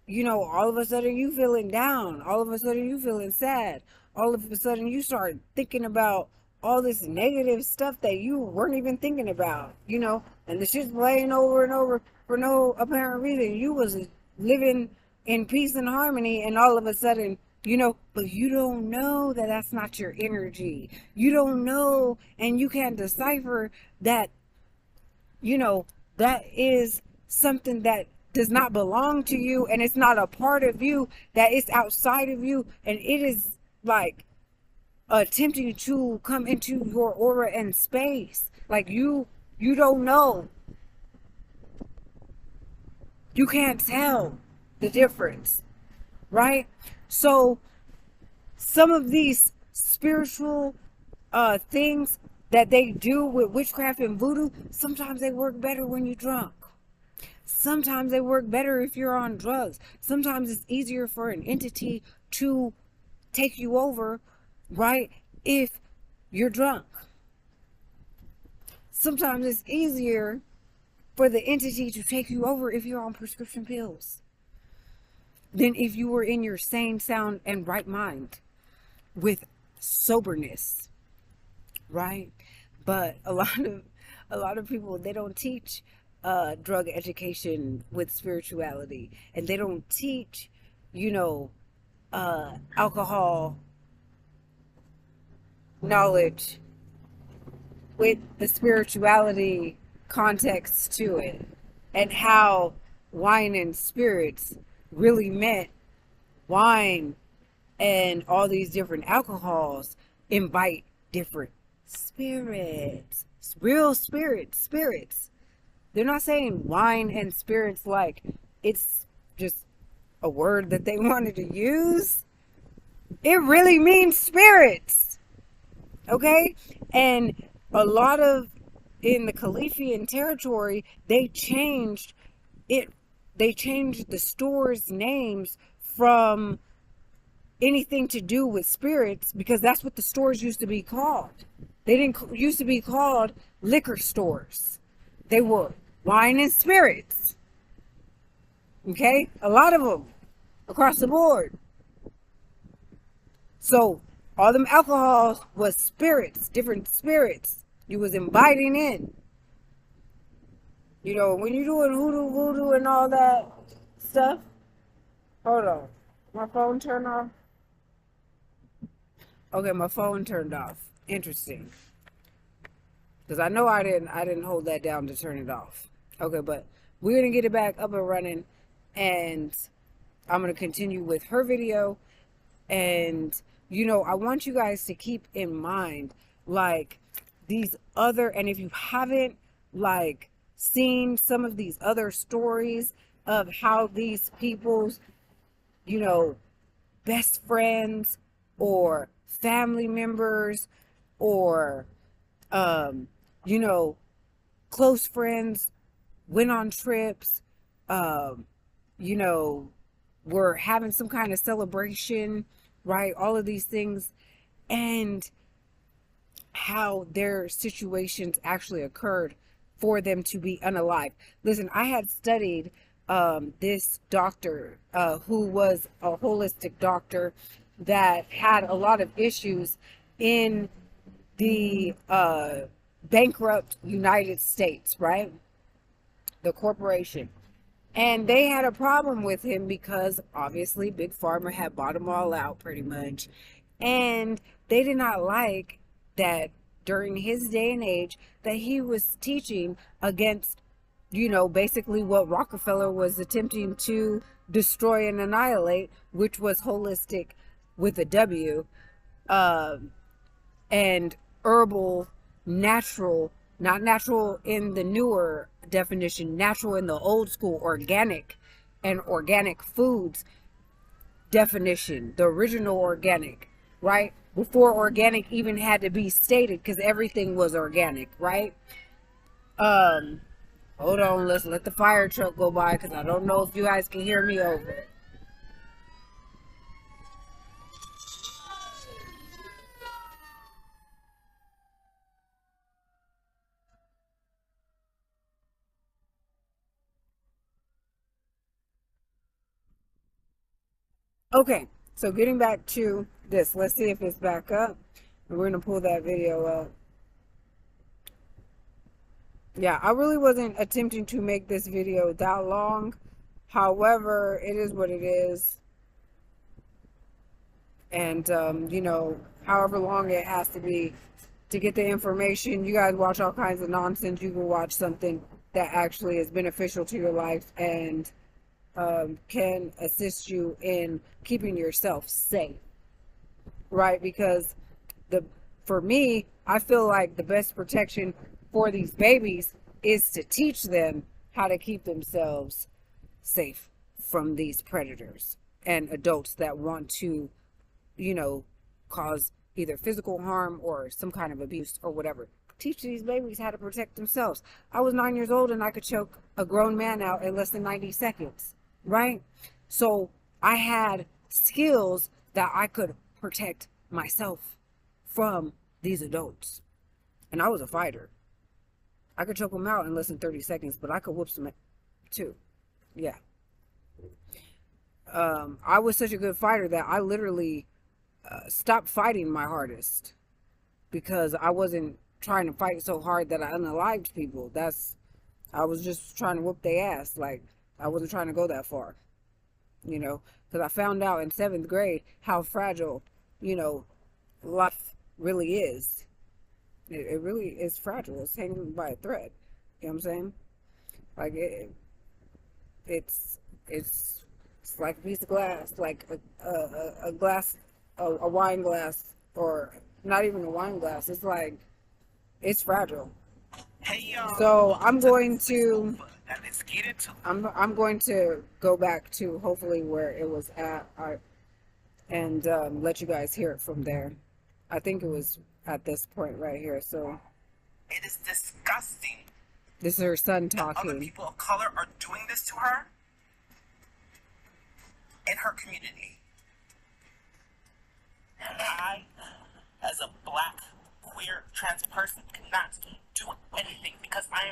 you know, all of a sudden you feeling down, all of a sudden you feeling sad, all of a sudden you start thinking about all this negative stuff that you weren't even thinking about, you know, and the shit's playing over and over for no apparent reason. You was living in peace and harmony, and all of a sudden, you know, but you don't know that that's not your energy. You don't know, and you can't decipher that, you know, that is something that does not belong to you, and it's not a part of you, that it's outside of you, and it is like attempting to come into your aura and space. Like you don't know. You can't tell the difference, right? So some of these spiritual things that they do with witchcraft and voodoo, sometimes they work better when you're drunk. Sometimes they work better if you're on drugs. Sometimes it's easier for an entity to take you over, right, if you're drunk. Sometimes it's easier for the entity to take you over if you're on prescription pills than if you were in your sane, sound, and right mind with soberness, right? But a lot of people, they don't teach drug education with spirituality, and they don't teach, you know, alcohol knowledge with the spirituality context to it, and how wine and spirits really meant wine and all these different alcohols invite different spirits, real spirits. They're not saying wine and spirits like it's just a word that they wanted to use. It really means spirits, okay? And a lot of, in the Khalifian territory, they changed it. They changed the stores' names from anything to do with spirits, because that's what the stores used to be called. They didn't used to be called liquor stores. They were wine and spirits. Okay? A lot of them across the board. So all them alcohols was spirits, different spirits you was inviting in. You know, when you're doing hoodoo, voodoo, and all that stuff. Hold on. My phone turned off? Okay, my phone turned off. Interesting. Because I know I didn't hold that down to turn it off. Okay, but we're going to get it back up and running. And I'm going to continue with her video. And, you know, I want you guys to keep in mind, like, these other, and if you haven't, like, seen some of these other stories of how these people's, you know, best friends or family members or, you know, close friends went on trips, you know, were having some kind of celebration, right? All of these things, and how their situations actually occurred for them to be unalive. Listen, I had studied this doctor who was a holistic doctor that had a lot of issues in the bankrupt United States, right? The corporation. And they had a problem with him because obviously Big Pharma had bought them all out pretty much. And they did not like that during his day and age that he was teaching against, you know, basically what Rockefeller was attempting to destroy and annihilate, which was holistic with a W, and herbal, natural, not natural in the newer definition, natural in the old school, organic and organic foods definition, the original organic, right? Before organic even had to be stated, because everything was organic, right? Hold on, let's let the fire truck go by, because I don't know if you guys can hear me over it. Okay, so getting back to this, let's see if it's back up. And we're going to pull that video up. Yeah, I really wasn't attempting to make this video that long. However, it is what it is. And, you know, however long it has to be to get the information. You guys watch all kinds of nonsense. You can watch something that actually is beneficial to your life and can assist you in keeping yourself safe, right? Because for me, I feel like the best protection for these babies is to teach them how to keep themselves safe from these predators and adults that want to, you know, cause either physical harm or some kind of abuse or whatever. teach these babies how to protect themselves. I was 9 years old and I could choke a grown man out in less than 90 seconds, right? So I had skills that I could protect myself from these adults. And I was a fighter. I could choke them out in less than 30 seconds, but I could whoop them too. Yeah. I was such a good fighter that I literally stopped fighting my hardest because I wasn't trying to fight so hard that I unalived people. I was just trying to whoop their ass. Like, I wasn't trying to go that far, you know, because I found out in 7th grade how fragile, you know, life really is. It really is fragile. It's hanging by a thread. You know what I'm saying? Like, it's like a piece of glass, like a glass, a wine glass, or not even a wine glass. It's like, it's fragile. Hey, y'all. So I'm going to, let's get into it. I'm going to go back to hopefully where it was at, and let you guys hear it from there. I think it was at this point right here. So it is disgusting. This is her son that talking. Other people of color are doing this to her in her community. I, as a black, queer, trans person, cannot do anything because I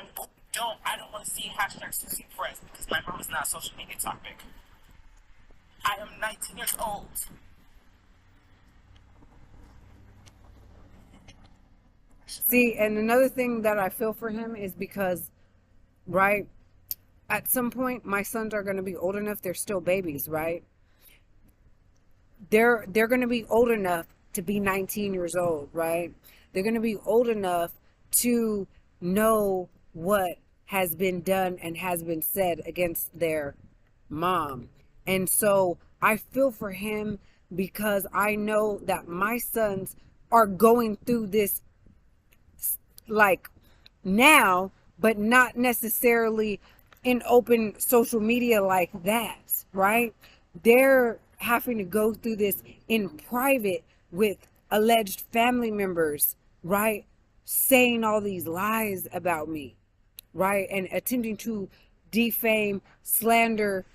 don't want to see hashtag Susie Perez because my mom is not a social media topic. I am 19 years old. See, and another thing that I feel for him is because, right, at some point my sons are going to be old enough, they're still babies, right? They're going to be old enough to be 19 years old, right? They're going to be old enough to know what has been done and has been said against their mom. And so I feel for him because I know that my sons are going through this like now, but not necessarily in open social media like that, right? They're having to go through this in private with alleged family members, right? Saying all these lies about me, right? And attempting to defame, slander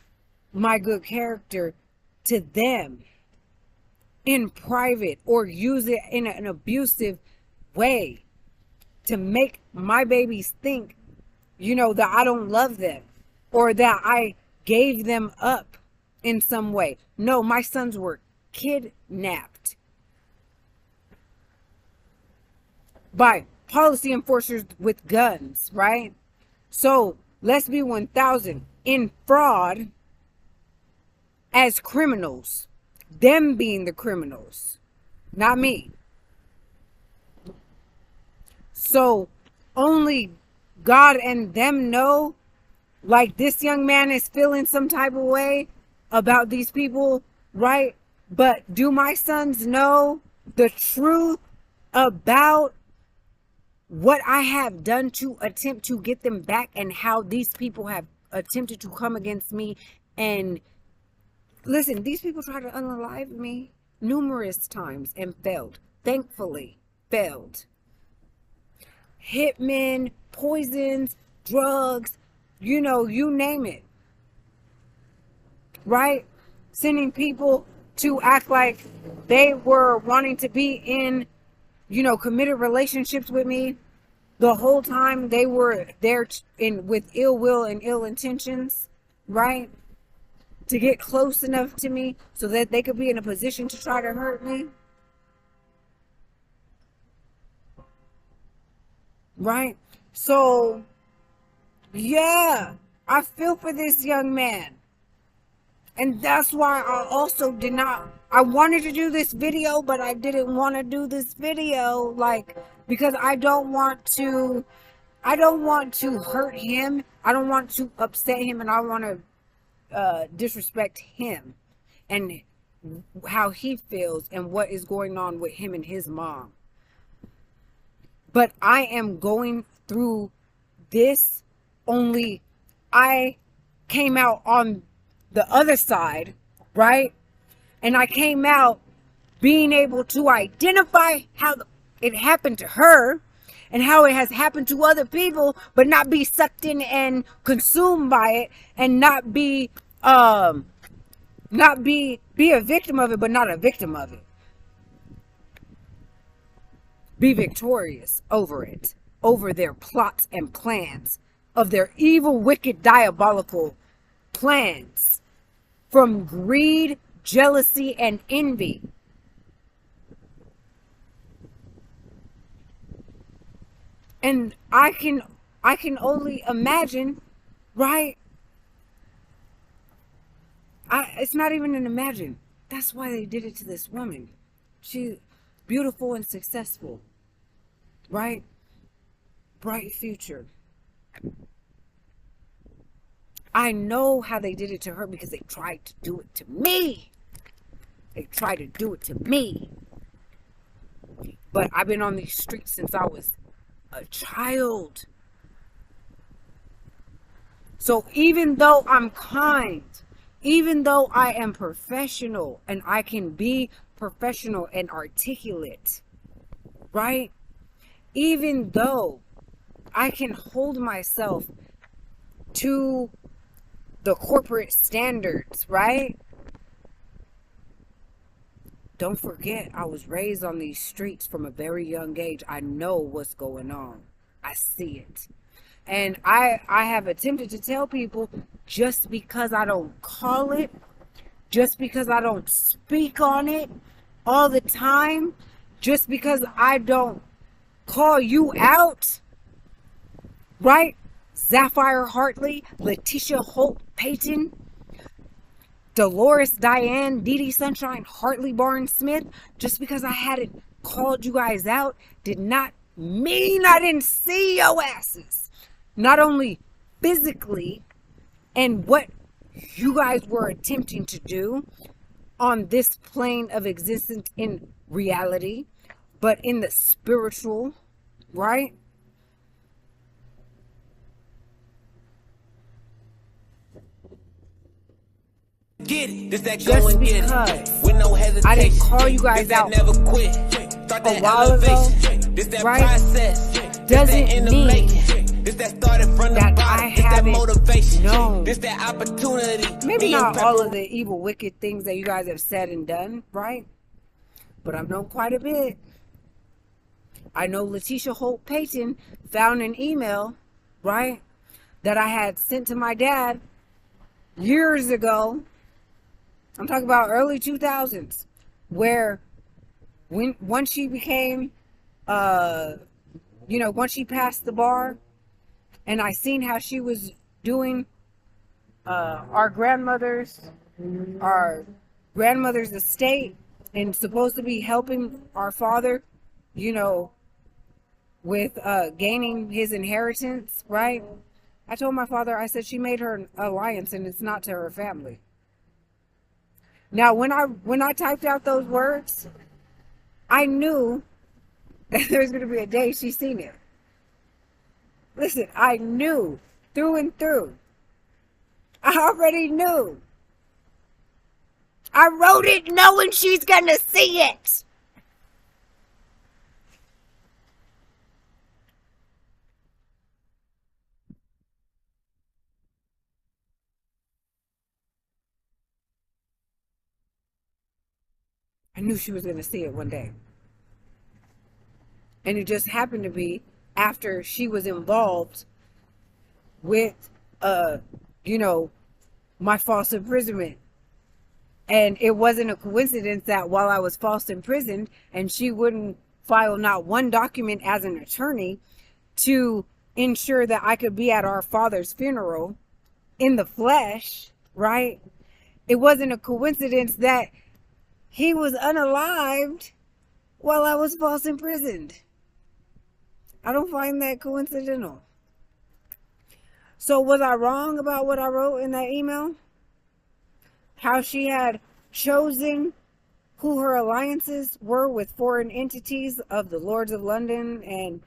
my good character to them in private, or use it in an abusive way to make my babies think, you know, that I don't love them or that I gave them up in some way. No, my sons were kidnapped by policy enforcers with guns, right? So let's be 1,000 in fraud as criminals, them being the criminals, not me. So only God and them know, like, this young man is feeling some type of way about these people, right? But do my sons know the truth about what I have done to attempt to get them back and how these people have attempted to come against me? And listen, these people tried to unalive me numerous times and failed. Thankfully, failed. Hitmen, poisons, drugs, you know, you name it, right? Sending people to act like they were wanting to be in, you know, committed relationships with me. The whole time they were there with ill will and ill intentions, right? To get close enough to me so that they could be in a position to try to hurt me. Right? So, yeah, I feel for this young man. And that's why I also I wanted to do this video, but I didn't want to do this video, like, because I don't want to hurt him. I don't want to upset him, and I want to disrespect him and how he feels and what is going on with him and his mom. But I am going through this, only I came out on the other side, right? And I came out being able to identify how it happened to her and how it has happened to other people, but not be sucked in and consumed by it, and not be a victim of it, but not a victim of it. Be victorious over it, over their plots and plans of their evil, wicked, diabolical plans from greed, jealousy, and envy. And I can only imagine, right? It's not even an imagine. That's why they did it to this woman. She's beautiful and successful, right? Bright future. I know how they did it to her because they tried to do it to me. They tried to do it to me. But I've been on these streets since I was a child. So even though I'm kind, even though I am professional and I can be professional and articulate, right? Even though I can hold myself to the corporate standards, right? Don't forget, I was raised on these streets from a very young age. I know what's going on. I see it. And I have attempted to tell people, just because I don't call it, just because I don't speak on it all the time, just because I don't call you out, right? Sapphire Hartley, Letitia Holt Payton, Dolores Diane, Dee Dee Sunshine, Hartley Barnes Smith, just because I hadn't called you guys out did not mean I didn't see your asses. Not only physically and what you guys were attempting to do on this plane of existence in reality, but in the spiritual, right? Get it. This that Just go and get because it. With no hesitation. I didn't call you guys This that out never quit. Start a that while ago, elevation. This that right? process. Doesn't this that in the mean making. This that started from the that bottom. I This that haven't motivation. known. This that opportunity. Maybe Me not and all Pepper- of the evil, wicked things that you guys have said and done, right? But I've known quite a bit. I know Letitia Holt Payton found an email, right, that I had sent to my dad years ago. I'm talking about early 2000s, where once she became, once she passed the bar, and I seen how she was doing our grandmother's estate, and supposed to be helping our father, with gaining his inheritance, right? I told my father, I said, she made her an alliance and it's not to her family. Now, when I typed out those words, I knew that there was going to be a day she seen it. Listen, I knew through and through. I already knew. I wrote it knowing she's going to see it. I knew she was going to see it one day. And it just happened to be after she was involved with, my false imprisonment. And it wasn't a coincidence that while I was false imprisoned and she wouldn't file not one document as an attorney to ensure that I could be at our father's funeral in the flesh, right? It wasn't a coincidence that he was unalived while I was false imprisoned. I don't find that coincidental. So was I wrong about what I wrote in that email? How she had chosen who her alliances were with foreign entities of the Lords of London and,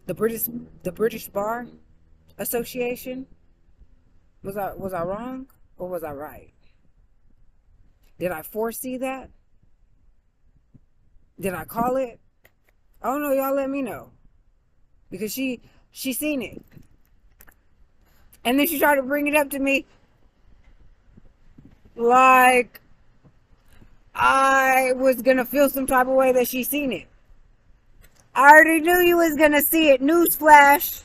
the British Bar Association? Was I wrong or was I right? Did I foresee that? Did I call it? I don't know. Y'all let me know. Because she seen it. And then she tried to bring it up to me like I was going to feel some type of way that she seen it. I already knew you was going to see it. Newsflash.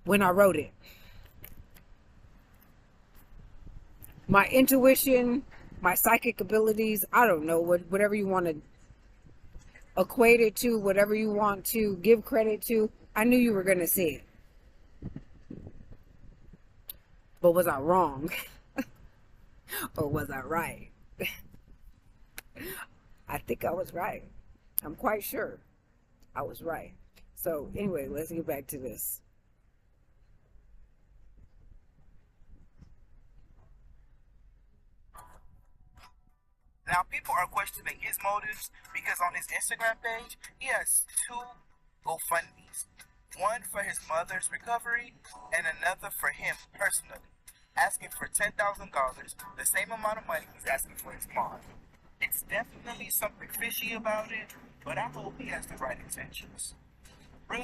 When I wrote it. My intuition, my psychic abilities, I don't know, whatever you want to equate it to, whatever you want to give credit to, I knew you were going to see it. But was I wrong? Or was I right? I think I was right. I'm quite sure I was right. So anyway, let's get back to this. Now, people are questioning his motives because on his Instagram page, he has 2 GoFundMes. One for his mother's recovery and another for him personally, asking for $10,000, the same amount of money he's asking for his mom. It's definitely something fishy about it, but I hope he has the right intentions. Real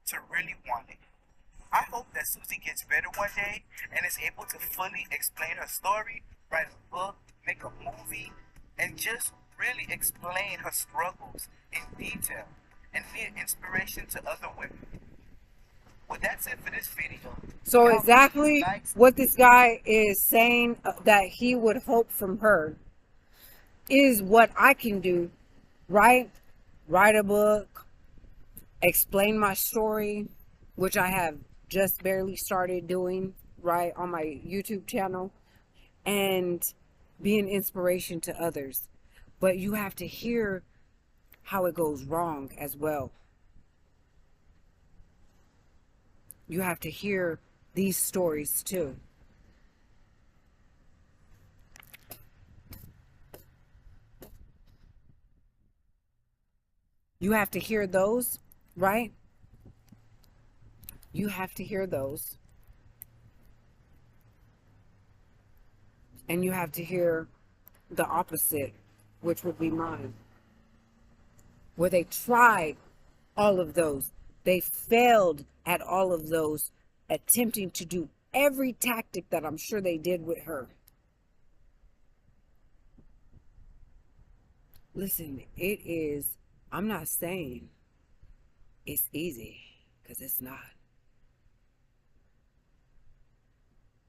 to really want it. I hope that Susie gets better one day and is able to fully explain her story, write a book, make a movie, and just really explain her struggles in detail and be an inspiration to other women. Well, that's it for this video. So exactly what this guy is saying that he would hope from her is what I can do, right? Write a book, explain my story, which I have just barely started doing, right, on my YouTube channel, and be an inspiration to others. But you have to hear how it goes wrong as well. You have to hear these stories too. You have to hear those, right? You have to hear those. And you have to hear the opposite, which would be mine. Where they tried all of those. They failed at all of those, attempting to do every tactic that I'm sure they did with her. Listen, it is, I'm not saying it's easy, because it's not.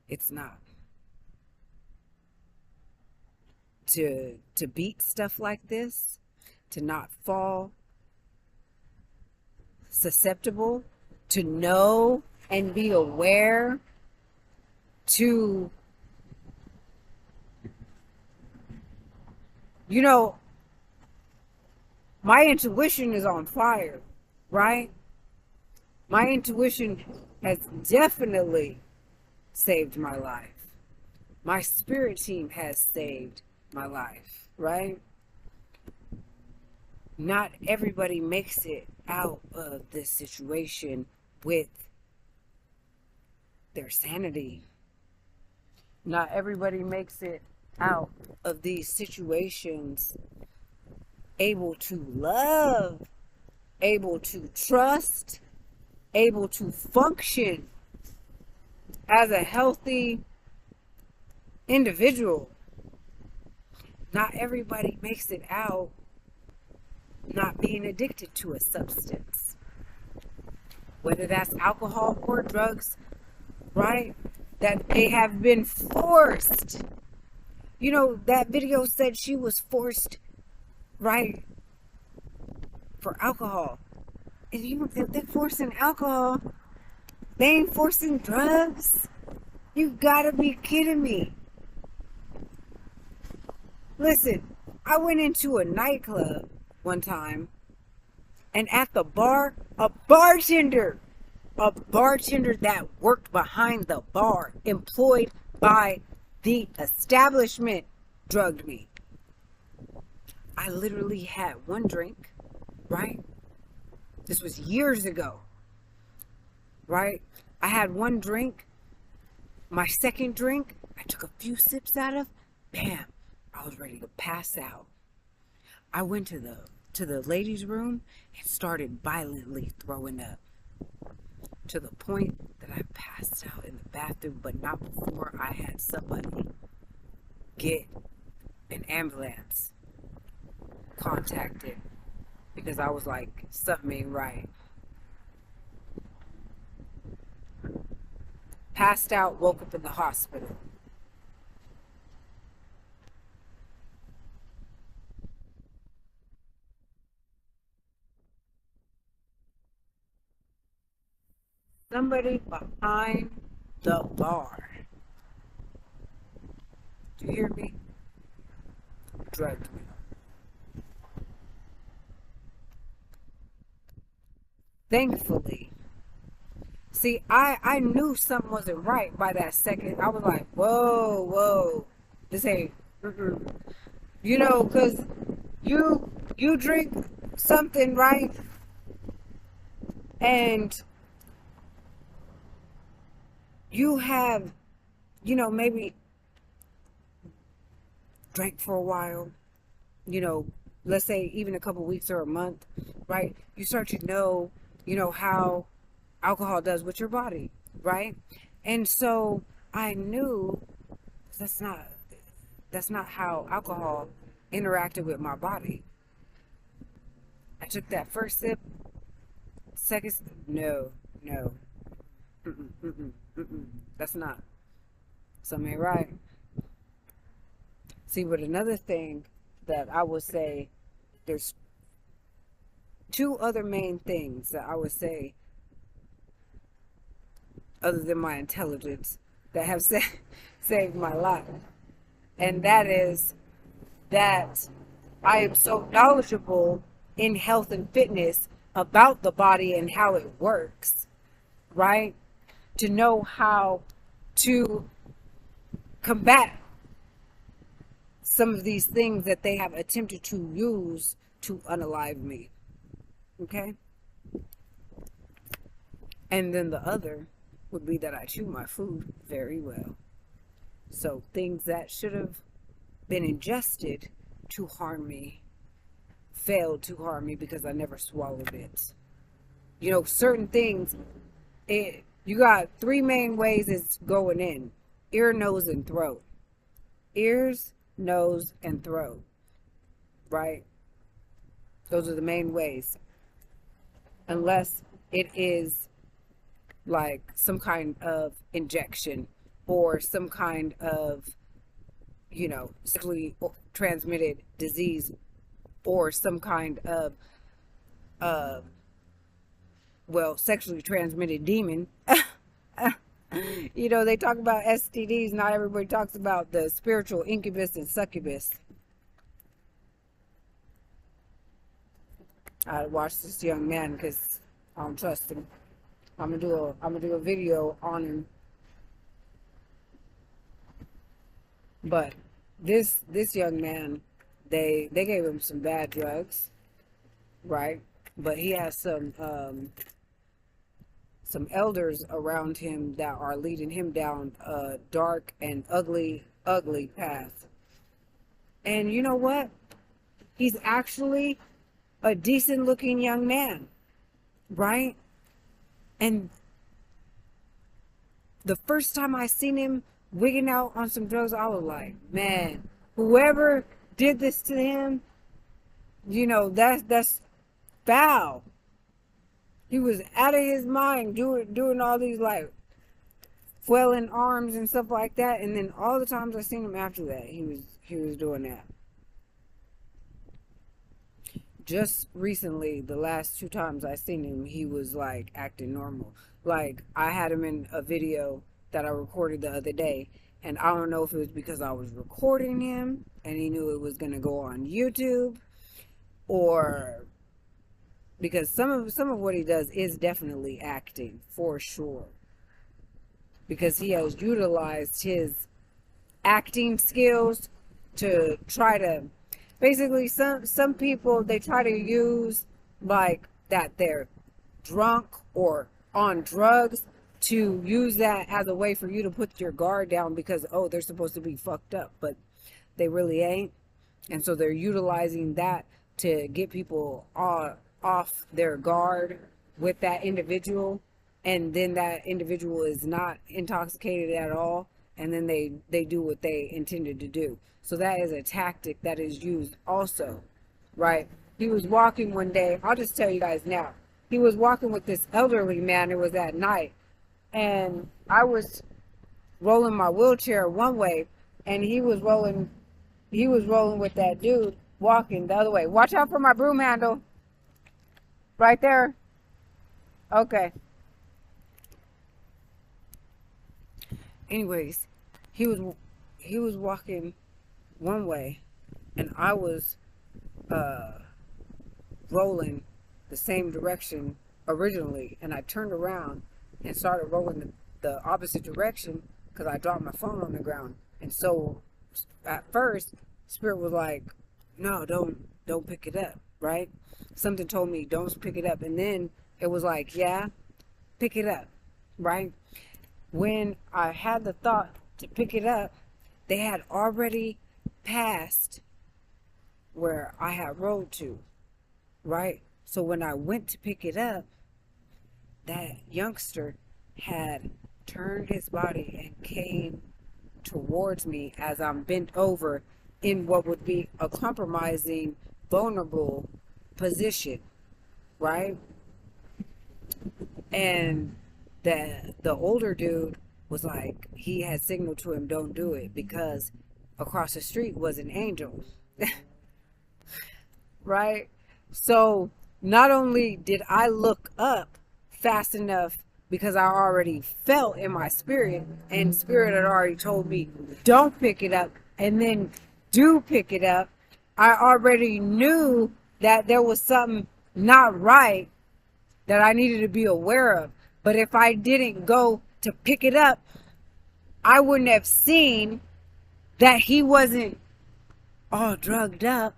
It's not. To beat stuff like this, to not fall susceptible, to know and be aware, to, you know, my intuition is on fire, right? My intuition has definitely saved my life. My spirit team has saved my life, right? Not everybody makes it out of this situation with their sanity. Not everybody makes it out of these situations able to love, able to trust, able to function as a healthy individual. Not everybody makes it out not being addicted to a substance, whether that's alcohol or drugs, right? That they have been forced. You know, that video said she was forced, right, for alcohol. If they're forcing alcohol, they ain't forcing drugs. You gotta be kidding me. Listen, I went into a nightclub one time, and at the bar, a bartender that worked behind the bar, employed by the establishment, drugged me. I literally had one drink, right? This was years ago, right? I had one drink. My second drink, I took a few sips out of. Bam, I was ready to pass out. I went to the ladies' room and started violently throwing up, to the point that I passed out in the bathroom, but not before I had somebody get an ambulance contacted, because I was like, something ain't right. Passed out, woke up in the hospital. Somebody behind the bar, do you hear me? Drugged me. Thankfully, see, I knew something wasn't right by that second. I was like, whoa, this ain't, you know, because you drink something, right? And you have, you know, maybe drank for a while, you know, let's say even a couple weeks or a month, right? You start to know, you know, how alcohol does with your body, right? And so I knew that's not how alcohol interacted with my body. I took that first sip, second sip, no, that's not, something ain't right. See, but another thing that I would say, there's two other main things that I would say, other than my intelligence, that have saved my life. And that is that I am so knowledgeable in health and fitness about the body and how it works, right? To know how to combat some of these things that they have attempted to use to unalive me. Okay? And then the other would be that I chew my food very well. So things that should have been ingested to harm me failed to harm me because I never swallowed it. You know, certain things, you got three main ways it's going in: ear, nose, and throat. Ears, nose, and throat, right? Those are the main ways. Unless it is like some kind of injection or some kind of, you know, sexually transmitted disease or some kind of, sexually transmitted demon. You know, they talk about STDs. Not everybody talks about the spiritual incubus and succubus. I watched this young man because I don't trust him. I'm gonna do a video on him. But this young man, they gave him some bad drugs, right? But he has some elders around him that are leading him down a dark and ugly path. And you know what? He's actually a decent looking young man, right? And the first time I seen him wigging out on some drugs, I was like, man, whoever did this to him, you know, that's foul. He was out of his mind doing all these like flailing arms and stuff like that. And then all the times I seen him after that, he was doing that. Just recently, the last two times I seen him, he was like acting normal. Like, I had him in a video that I recorded the other day, and I don't know if it was because I was recording him and he knew it was going to go on YouTube, or because some of what he does is definitely acting, for sure, because he has utilized his acting skills to try to, basically, some people, they try to use like that they're drunk or on drugs to use that as a way for you to put your guard down, because, oh, they're supposed to be fucked up, but they really ain't. And so they're utilizing that to get people off their guard with that individual, and then that individual is not intoxicated at all, and then they do what they intended to do. So that is a tactic that is used also, right? He was walking one day, I'll just tell you guys now, he was walking with this elderly man. It was at night, and I was rolling my wheelchair one way, and he was rolling with that dude walking the other way. Watch out for my broom handle. Right there. Okay. Anyways, he was walking one way, and I was rolling the same direction originally, and I turned around and started rolling the opposite direction because I dropped my phone on the ground. And so at first, Spirit was like, no, don't pick it up, right? Something told me don't pick it up, and then it was like, yeah, pick it up, right? When I had the thought to pick it up, they had already passed where I had rolled to, right? So when I went to pick it up, that youngster had turned his body and came towards me as I'm bent over in what would be a compromising, vulnerable position, right? And the older dude was like, he had signaled to him, don't do it, because across the street was an angel. Right? So not only did I look up fast enough, because I already felt in my spirit, and Spirit had already told me don't pick it up, and then do pick it up, I already knew that there was something not right that I needed to be aware of. But if I didn't go to pick it up, I wouldn't have seen that he wasn't all drugged up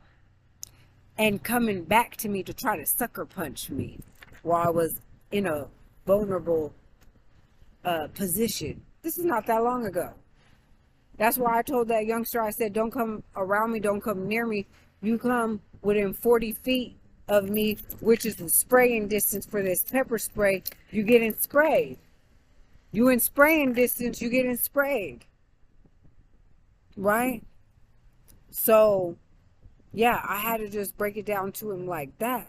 and coming back to me to try to sucker punch me while I was in a vulnerable position. This is not that long ago. That's why I told that youngster, I said, don't come around me, don't come near me. You come within 40 feet of me, which is the spraying distance for this pepper spray, you getting sprayed. You in spraying distance, you getting sprayed. Right? So, yeah, I had to just break it down to him like that,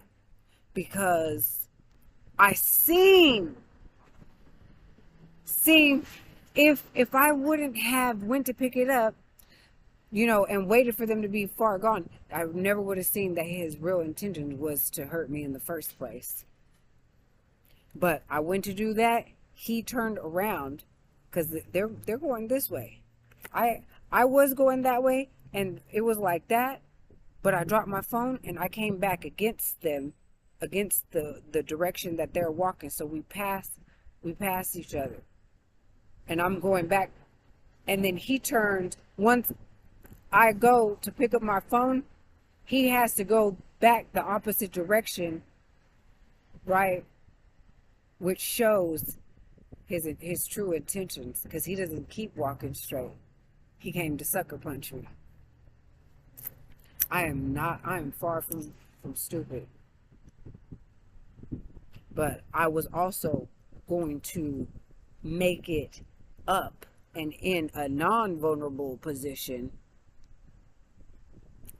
because I seen if I wouldn't have went to pick it up, you know, and waited for them to be far gone, I never would have seen that his real intention was to hurt me in the first place. But I went to do that. He turned around because they're going this way. I was going that way, and it was like that. But I dropped my phone and I came back against them, against the direction that they're walking. So we passed each other. And I'm going back. And then he turned. Once I go to pick up my phone, he has to go back the opposite direction, right? Which shows his true intentions, because he doesn't keep walking straight. He came to sucker punch me. I am far from stupid. But I was also going to make it up and in a non-vulnerable position,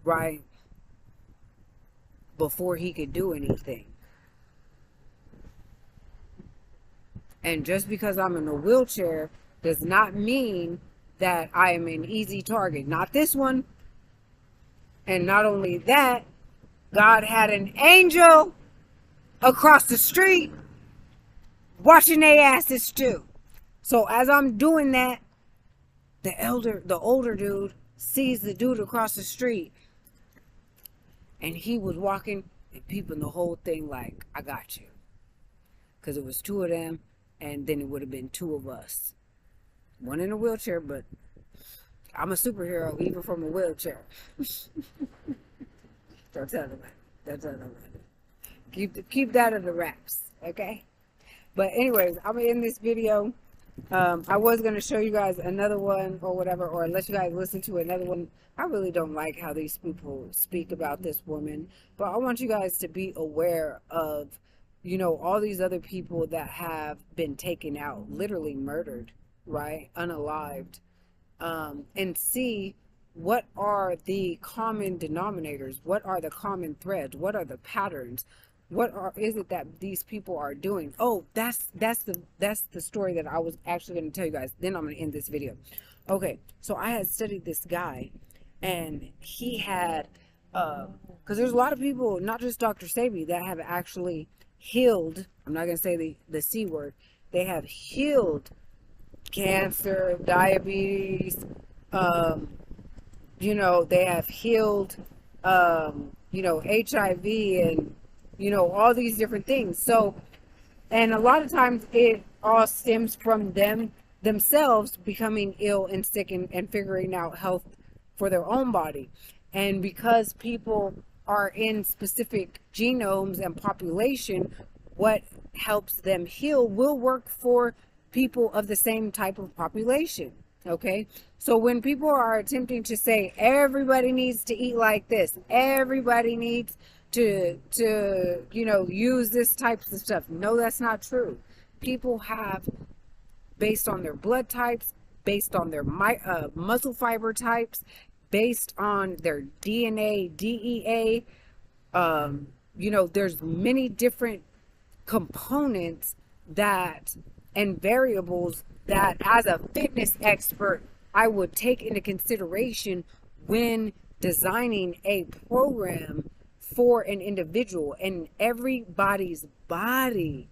right, before he could do anything. And just because I'm in a wheelchair does not mean that I am an easy target. Not this one. And not only that, God had an angel across the street watching their asses too. So as I'm doing that, the older dude sees the dude across the street, and he was walking and peeping the whole thing like, I got you. Because it was two of them, and then it would have been two of us. One in a wheelchair, but I'm a superhero even from a wheelchair. Don't tell nobody. Don't tell nobody. Keep that under wraps, okay? But anyways, I'm gonna end this video. I was gonna show you guys another one or whatever, or let you guys listen to another one. I really don't like how these people speak about this woman, but I want you guys to be aware of, you know, all these other people that have been taken out, literally murdered, right? Unalived. And see what are the common denominators, what are the common threads, what are the patterns, is it that these people are doing. Oh, that's the story that I was actually going to tell you guys. Then I'm going to end this video. Okay, so I had studied this guy, and he had because there's a lot of people, not just Dr. Sebi, that have actually healed. I'm not going to say the C word. They have healed cancer, diabetes, you know, they have healed, you know, HIV and, you know, all these different things. So, and a lot of times it all stems from themselves becoming ill and sick and figuring out health for their own body. And because people are in specific genomes and population, what helps them heal will work for people of the same type of population. Okay, so when people are attempting to say everybody needs to eat like this, everybody needs to you know, use this types of stuff, no, that's not true. People have, based on their blood types, based on their muscle fiber types, based on their DNA, DEA, you know, there's many different components that and variables that as a fitness expert I would take into consideration when designing a program for an individual. And everybody's body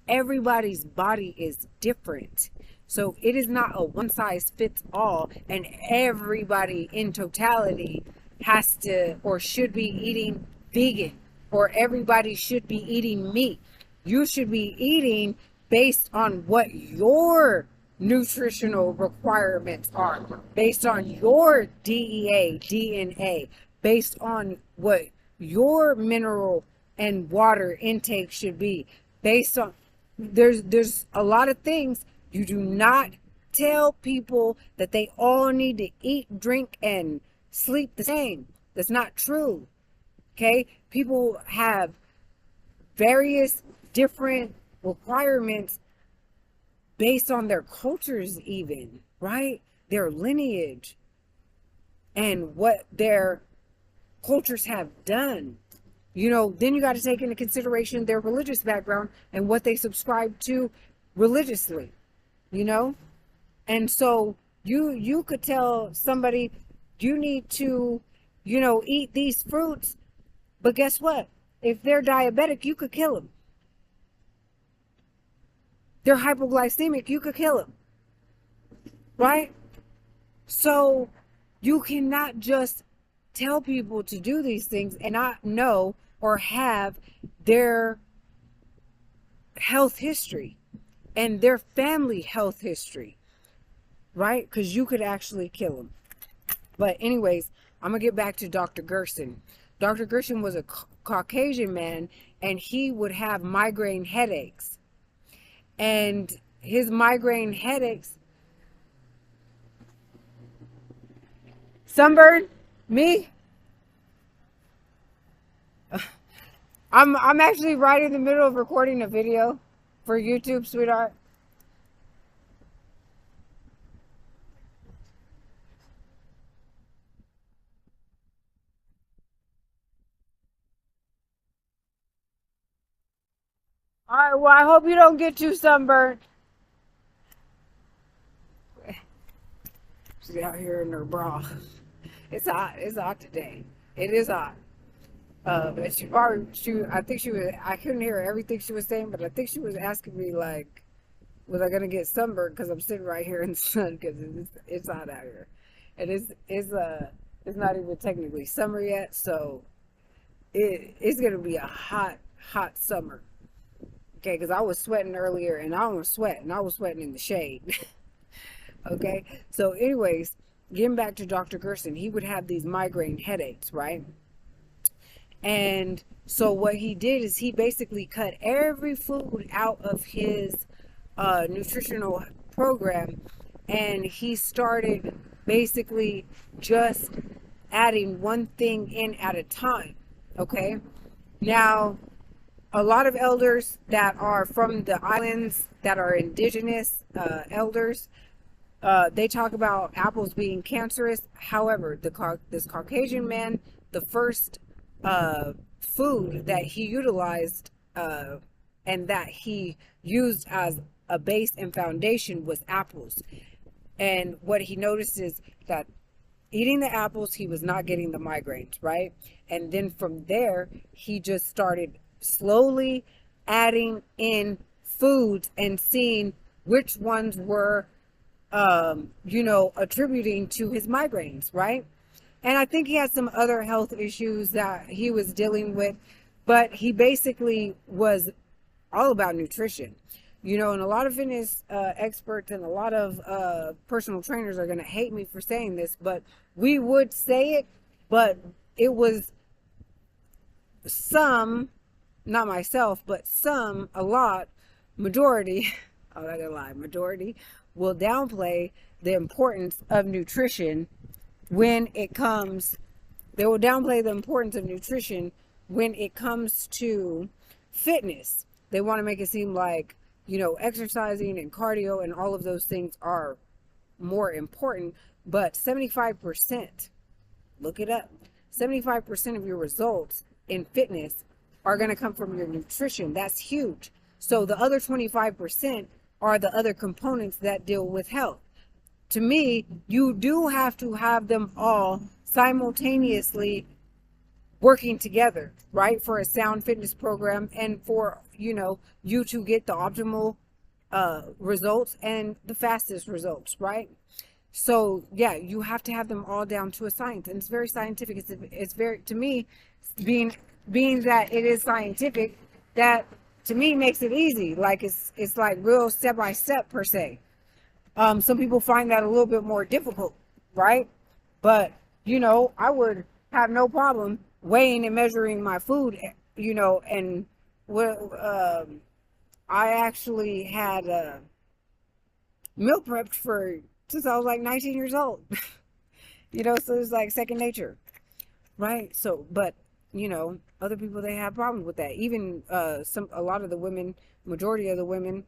is different, so it is not a one size fits all, and everybody in totality has to or should be eating vegan, or everybody should be eating meat. You should be eating based on what your nutritional requirements are, based on your DEA, DNA, based on what your mineral and water intake should be, based on, there's a lot of things. You do not tell people that they all need to eat, drink, and sleep the same. That's not true. Okay? People have various different requirements based on their cultures, even, right? Their lineage and what their cultures have done. You know, then you got to take into consideration their religious background and what they subscribe to religiously, you know? And so you could tell somebody you need to, you know, eat these fruits, but guess what? If they're diabetic, you could kill them. They're hypoglycemic, you could kill them, right? So you cannot just tell people to do these things and not know or have their health history and their family health history, right? Because you could actually kill them. But anyways, I'm going to get back to Dr. Gerson. Dr. Gerson was a Caucasian man, and he would have migraine headaches. And his migraine headaches, sunburn, me, I'm actually right in the middle of recording a video for YouTube, sweetheart. All right, well, I hope you don't get too sunburned. She's out here in her bra. It's hot. It's hot today. It is hot. But I think she was, I couldn't hear everything she was saying, but I think she was asking me, like, was I going to get sunburned because I'm sitting right here in the sun, because it's hot out here. And it's not even technically summer yet, so it's going to be a hot summer. Okay, because I was sweating earlier, and I don't sweat, and I was sweating in the shade. Okay, so anyways, getting back to Dr. Gerson, he would have these migraine headaches, right? And so what he did is he basically cut every food out of his nutritional program, and he started basically just adding one thing in at a time. Okay, now a lot of elders that are from the islands that are indigenous elders, they talk about apples being cancerous. However, this Caucasian man, the first food that he utilized and that he used as a base and foundation was apples. And what he noticed is that eating the apples, he was not getting the migraines, right? And then from there, he just started slowly adding in foods and seeing which ones were, attributing to his migraines, right? And I think he had some other health issues that he was dealing with, but he basically was all about nutrition. And a lot of fitness experts and a lot of personal trainers are going to hate me for saying this, but we would say it, but it was some, not myself, but some, a lot, majority, I'm not going to lie, majority will downplay the importance of nutrition when it comes, they will downplay the importance of nutrition when it comes to fitness. They want to make it seem like, exercising and cardio and all of those things are more important, but 75%, look it up, 75% of your results in fitness are going to come from your nutrition. That's huge. So the other 25% are the other components that deal with health. To me, you do have to have them all simultaneously working together, right? For a sound fitness program and for, you to get the optimal results and the fastest results, right? So yeah, you have to have them all down to a science, and it's very scientific. It's very, to me, being that it is scientific, that to me makes it easy. Like it's like real step by step per se. Some people find that a little bit more difficult, right? But I would have no problem weighing and measuring my food, and what I actually had meal prepped since I was like 19 years old. So it's like second nature, right? So, but other people, they have problems with that. Even a lot of the women, majority of the women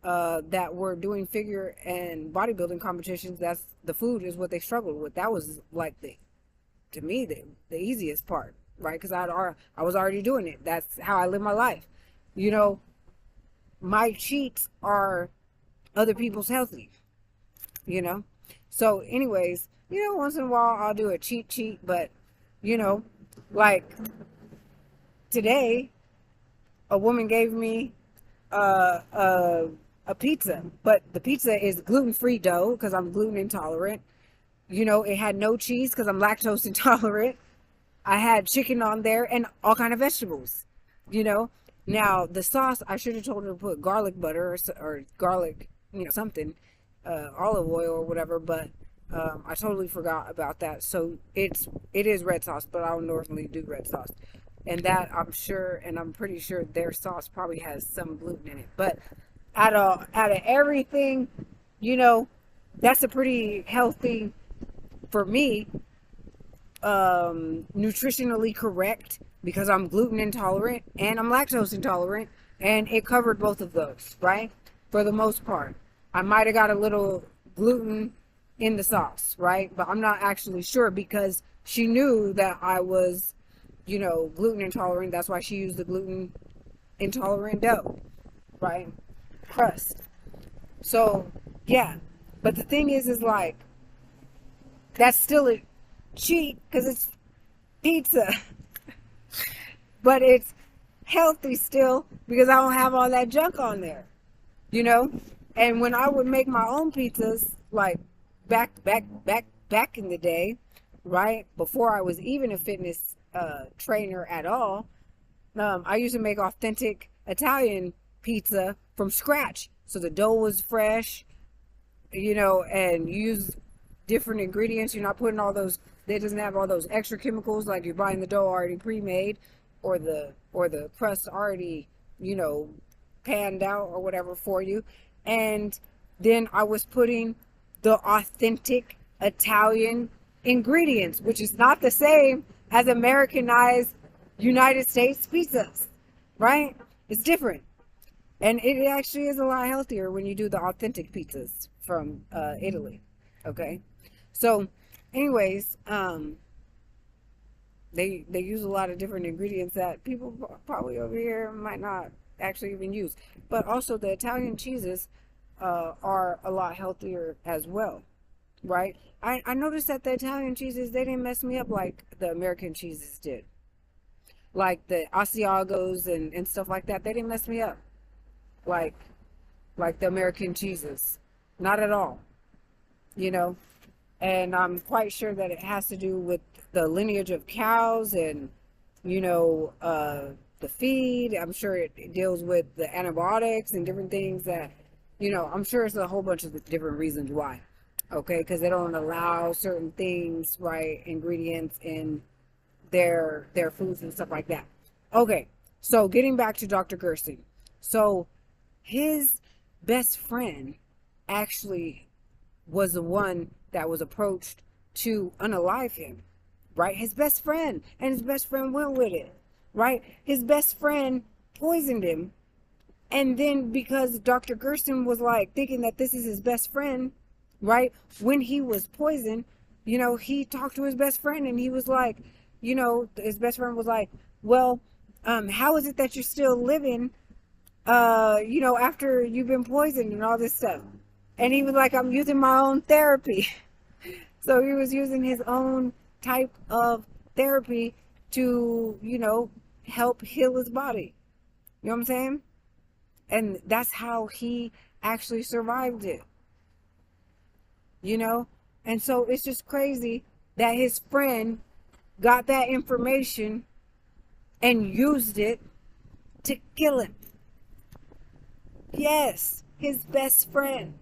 that were doing figure and bodybuilding competitions, that's the food is what they struggled with. That was like to me the easiest part, right? Because I was already doing it. That's how I live my life. My cheats are other people's healthy. So anyways, once in a while I'll do a cheat, but like today, a woman gave me a pizza, but the pizza is gluten-free dough because I'm gluten intolerant. It had no cheese because I'm lactose intolerant. I had chicken on there and all kind of vegetables. Now the sauce, I should have told her to put garlic butter or garlic, something, olive oil or whatever, but I totally forgot about that. So it is red sauce, but I don't normally do red sauce. And that I'm pretty sure their sauce probably has some gluten in it. But out of everything, that's a pretty healthy, for me, nutritionally correct, because I'm gluten intolerant and I'm lactose intolerant, and it covered both of those, right? For the most part. I might have got a little gluten in the sauce, right? But I'm not actually sure, because she knew that I was, gluten intolerant. That's why she used the gluten intolerant dough, right? Crust. So yeah, but the thing is like, that's still a cheat because it's pizza. But it's healthy still because I don't have all that junk on there, And when I would make my own pizzas, like back in the day, right, before I was even a fitness trainer at all, I used to make authentic Italian pizza from scratch. So the dough was fresh, and did different ingredients. You're not putting all those, it doesn't have all those extra chemicals like you're buying the dough already pre-made, or the crust already, you know, panned out or whatever for you. And then I was putting the authentic Italian ingredients, which is not the same as Americanized United States pizzas, right? It's different. And it actually is a lot healthier when you do the authentic pizzas from Italy. Okay. So anyways, they use a lot of different ingredients that people probably over here might not actually even use. But also the Italian cheeses are a lot healthier as well, right? I noticed that the Italian cheeses, they didn't mess me up like the American cheeses did. Like the Asiagos and stuff like that, they didn't mess me up like the American cheeses. Not at all, you know. And I'm quite sure that it has to do with the lineage of cows and, you know, the feed. I'm sure it deals with the antibiotics and different things that, you know, I'm sure it's a whole bunch of different reasons why. Okay, because they don't allow certain things, right, ingredients in their foods and stuff like that. Okay, so getting back to Dr. Gerson. So his best friend actually was the one that was approached to unalive him, right? His best friend, and his best friend went with it, right? His best friend poisoned him, and then because Dr. Gerson was like thinking that this is his best friend, right? When he was poisoned, you know, he talked to his best friend, and he was like, you know, his best friend was like, well, how is it that you're still living, you know, after you've been poisoned and all this stuff? And he was like, I'm using my own therapy. So he was using his own type of therapy to, you know, help heal his body. You know what I'm saying? And that's how he actually survived it. You know? And so it's just crazy that his friend got that information and used it to kill him. Yes, his best friend.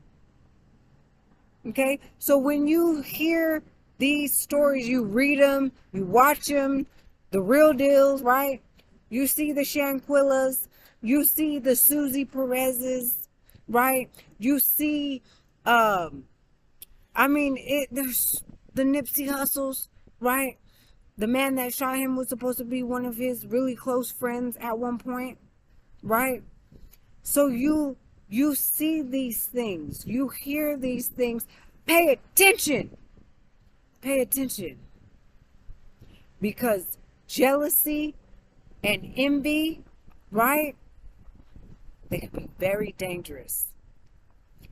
Okay, so when you hear these stories, you read them, you watch them, the real deals, right? You see the Shanquillas, you see the Susie Perez's, right? You see, there's the Nipsey Hussles, right? The man that shot him was supposed to be one of his really close friends at one point, right? So you see these things, you hear these things, pay attention. Pay attention. Because jealousy and envy, right? They can be very dangerous.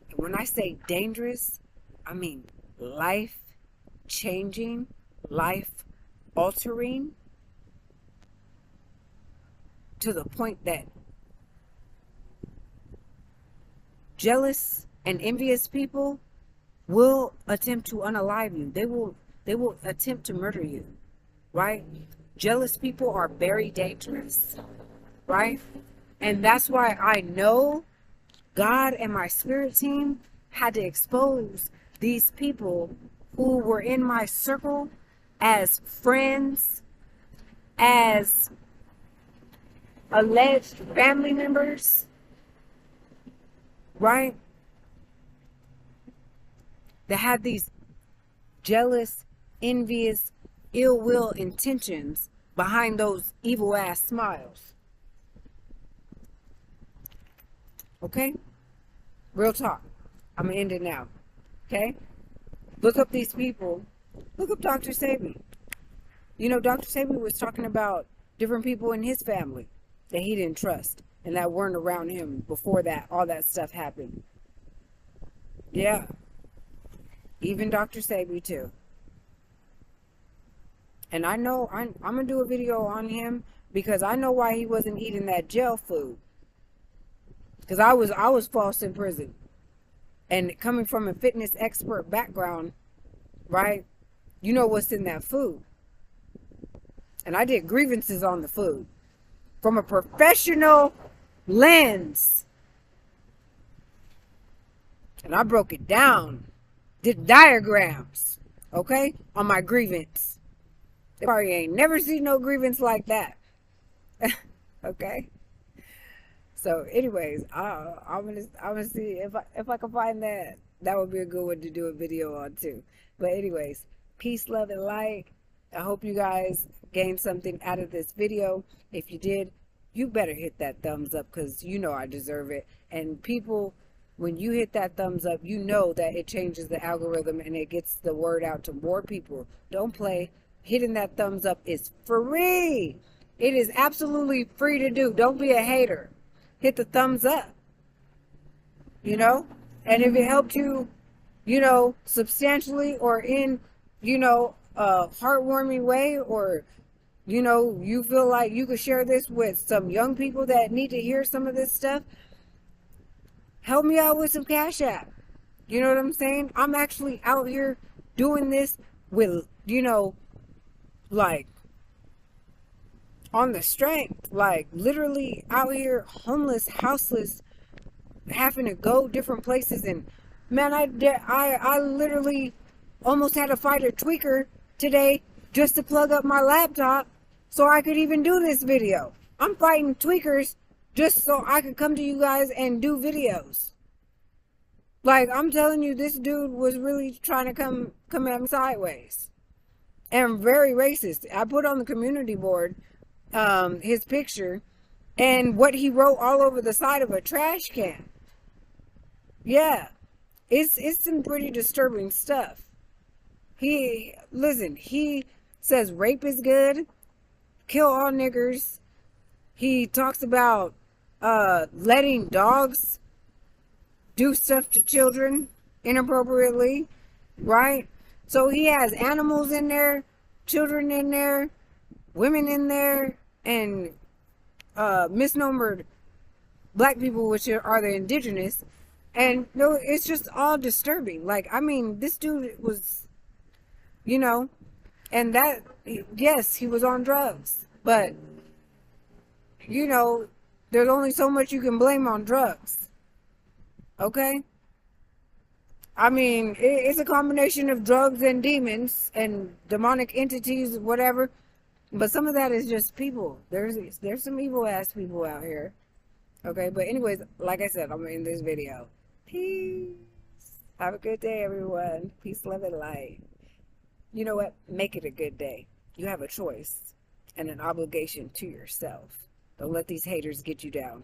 And when I say dangerous, I mean life-changing, life-altering, to the point that jealous and envious people will attempt to unalive you. They will attempt to murder you, right? Jealous people are very dangerous, right? And that's why I know God and my spirit team had to expose these people who were in my circle as friends, as alleged family members, right? That had these jealous, envious, ill will intentions behind those evil ass smiles. Okay? Real talk. I'm gonna end it now. Okay? Look up these people. Look up Dr. Sebi. You know, Dr. Sebi was talking about different people in his family that he didn't trust and that weren't around him before that, all that stuff happened. Yeah. Even Dr. Sebi too. And I know I'm gonna do a video on him because I know why he wasn't eating that jail food. Because I was false in prison. And coming from a fitness expert background, right? You know what's in that food. And I did grievances on the food from a professional lens. And I broke it down. did diagrams, okay, on my grievance. They probably ain't never seen no grievance like that. Okay. So, anyways, I'm gonna see if I can find that. That would be a good one to do a video on too. But anyways, peace, love, and light. I hope you guys gained something out of this video. If you did, you better hit that thumbs up, because you know I deserve it. And people, when you hit that thumbs up, you know that it changes the algorithm and it gets the word out to more people. Don't play. Hitting that thumbs up is free. It is absolutely free to do. Don't be a hater. Hit the thumbs up. You know? And if it helped you, you know, substantially, or in, you know, a heartwarming way, or, you know, you feel like you could share this with some young people that need to hear some of this stuff, help me out with some Cash App. You know what I'm saying? I'm actually out here doing this with, you know, like, on the strength, like literally out here homeless, houseless, having to go different places. And man, I literally almost had to fight a tweaker today just to plug up my laptop so I could even do this video. I'm fighting tweakers just so I could come to you guys and do videos. Like, I'm telling you, this dude was really trying to come at me sideways and very racist. I put on the community board his picture and what he wrote all over the side of a trash can. Yeah, it's some pretty disturbing stuff. He says rape is good, kill all niggers. He talks about letting dogs do stuff to children inappropriately, right? So he has animals in there, children in there, women in there, and misnomered black people, which are the indigenous. And no, it's just all disturbing. Like, I mean, this dude was, you know, and that, yes, he was on drugs, but, you know, there's only so much you can blame on drugs. Okay? I mean, it's a combination of drugs and demons and demonic entities, whatever. But some of that is just people. There's some evil ass people out here. Okay, but anyways, like I said, I'm in this video. Peace. Have a good day, everyone. Peace, love, and light. You know what? Make it a good day. You have a choice and an obligation to yourself. Don't let these haters get you down.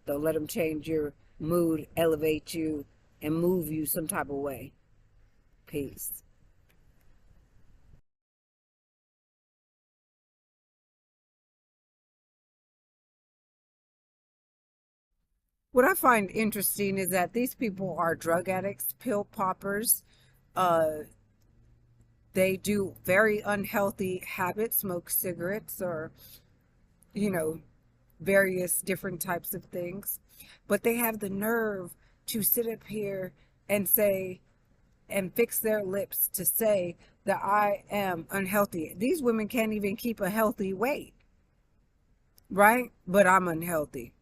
Don't let them change your mood, elevate you, and move you some type of way. Peace. What I find interesting is that these people are drug addicts, pill poppers. They do very unhealthy habits, smoke cigarettes, or, you know, various different types of things. But they have the nerve to sit up here and say, and fix their lips to say that I am unhealthy. These women can't even keep a healthy weight, right? But I'm unhealthy.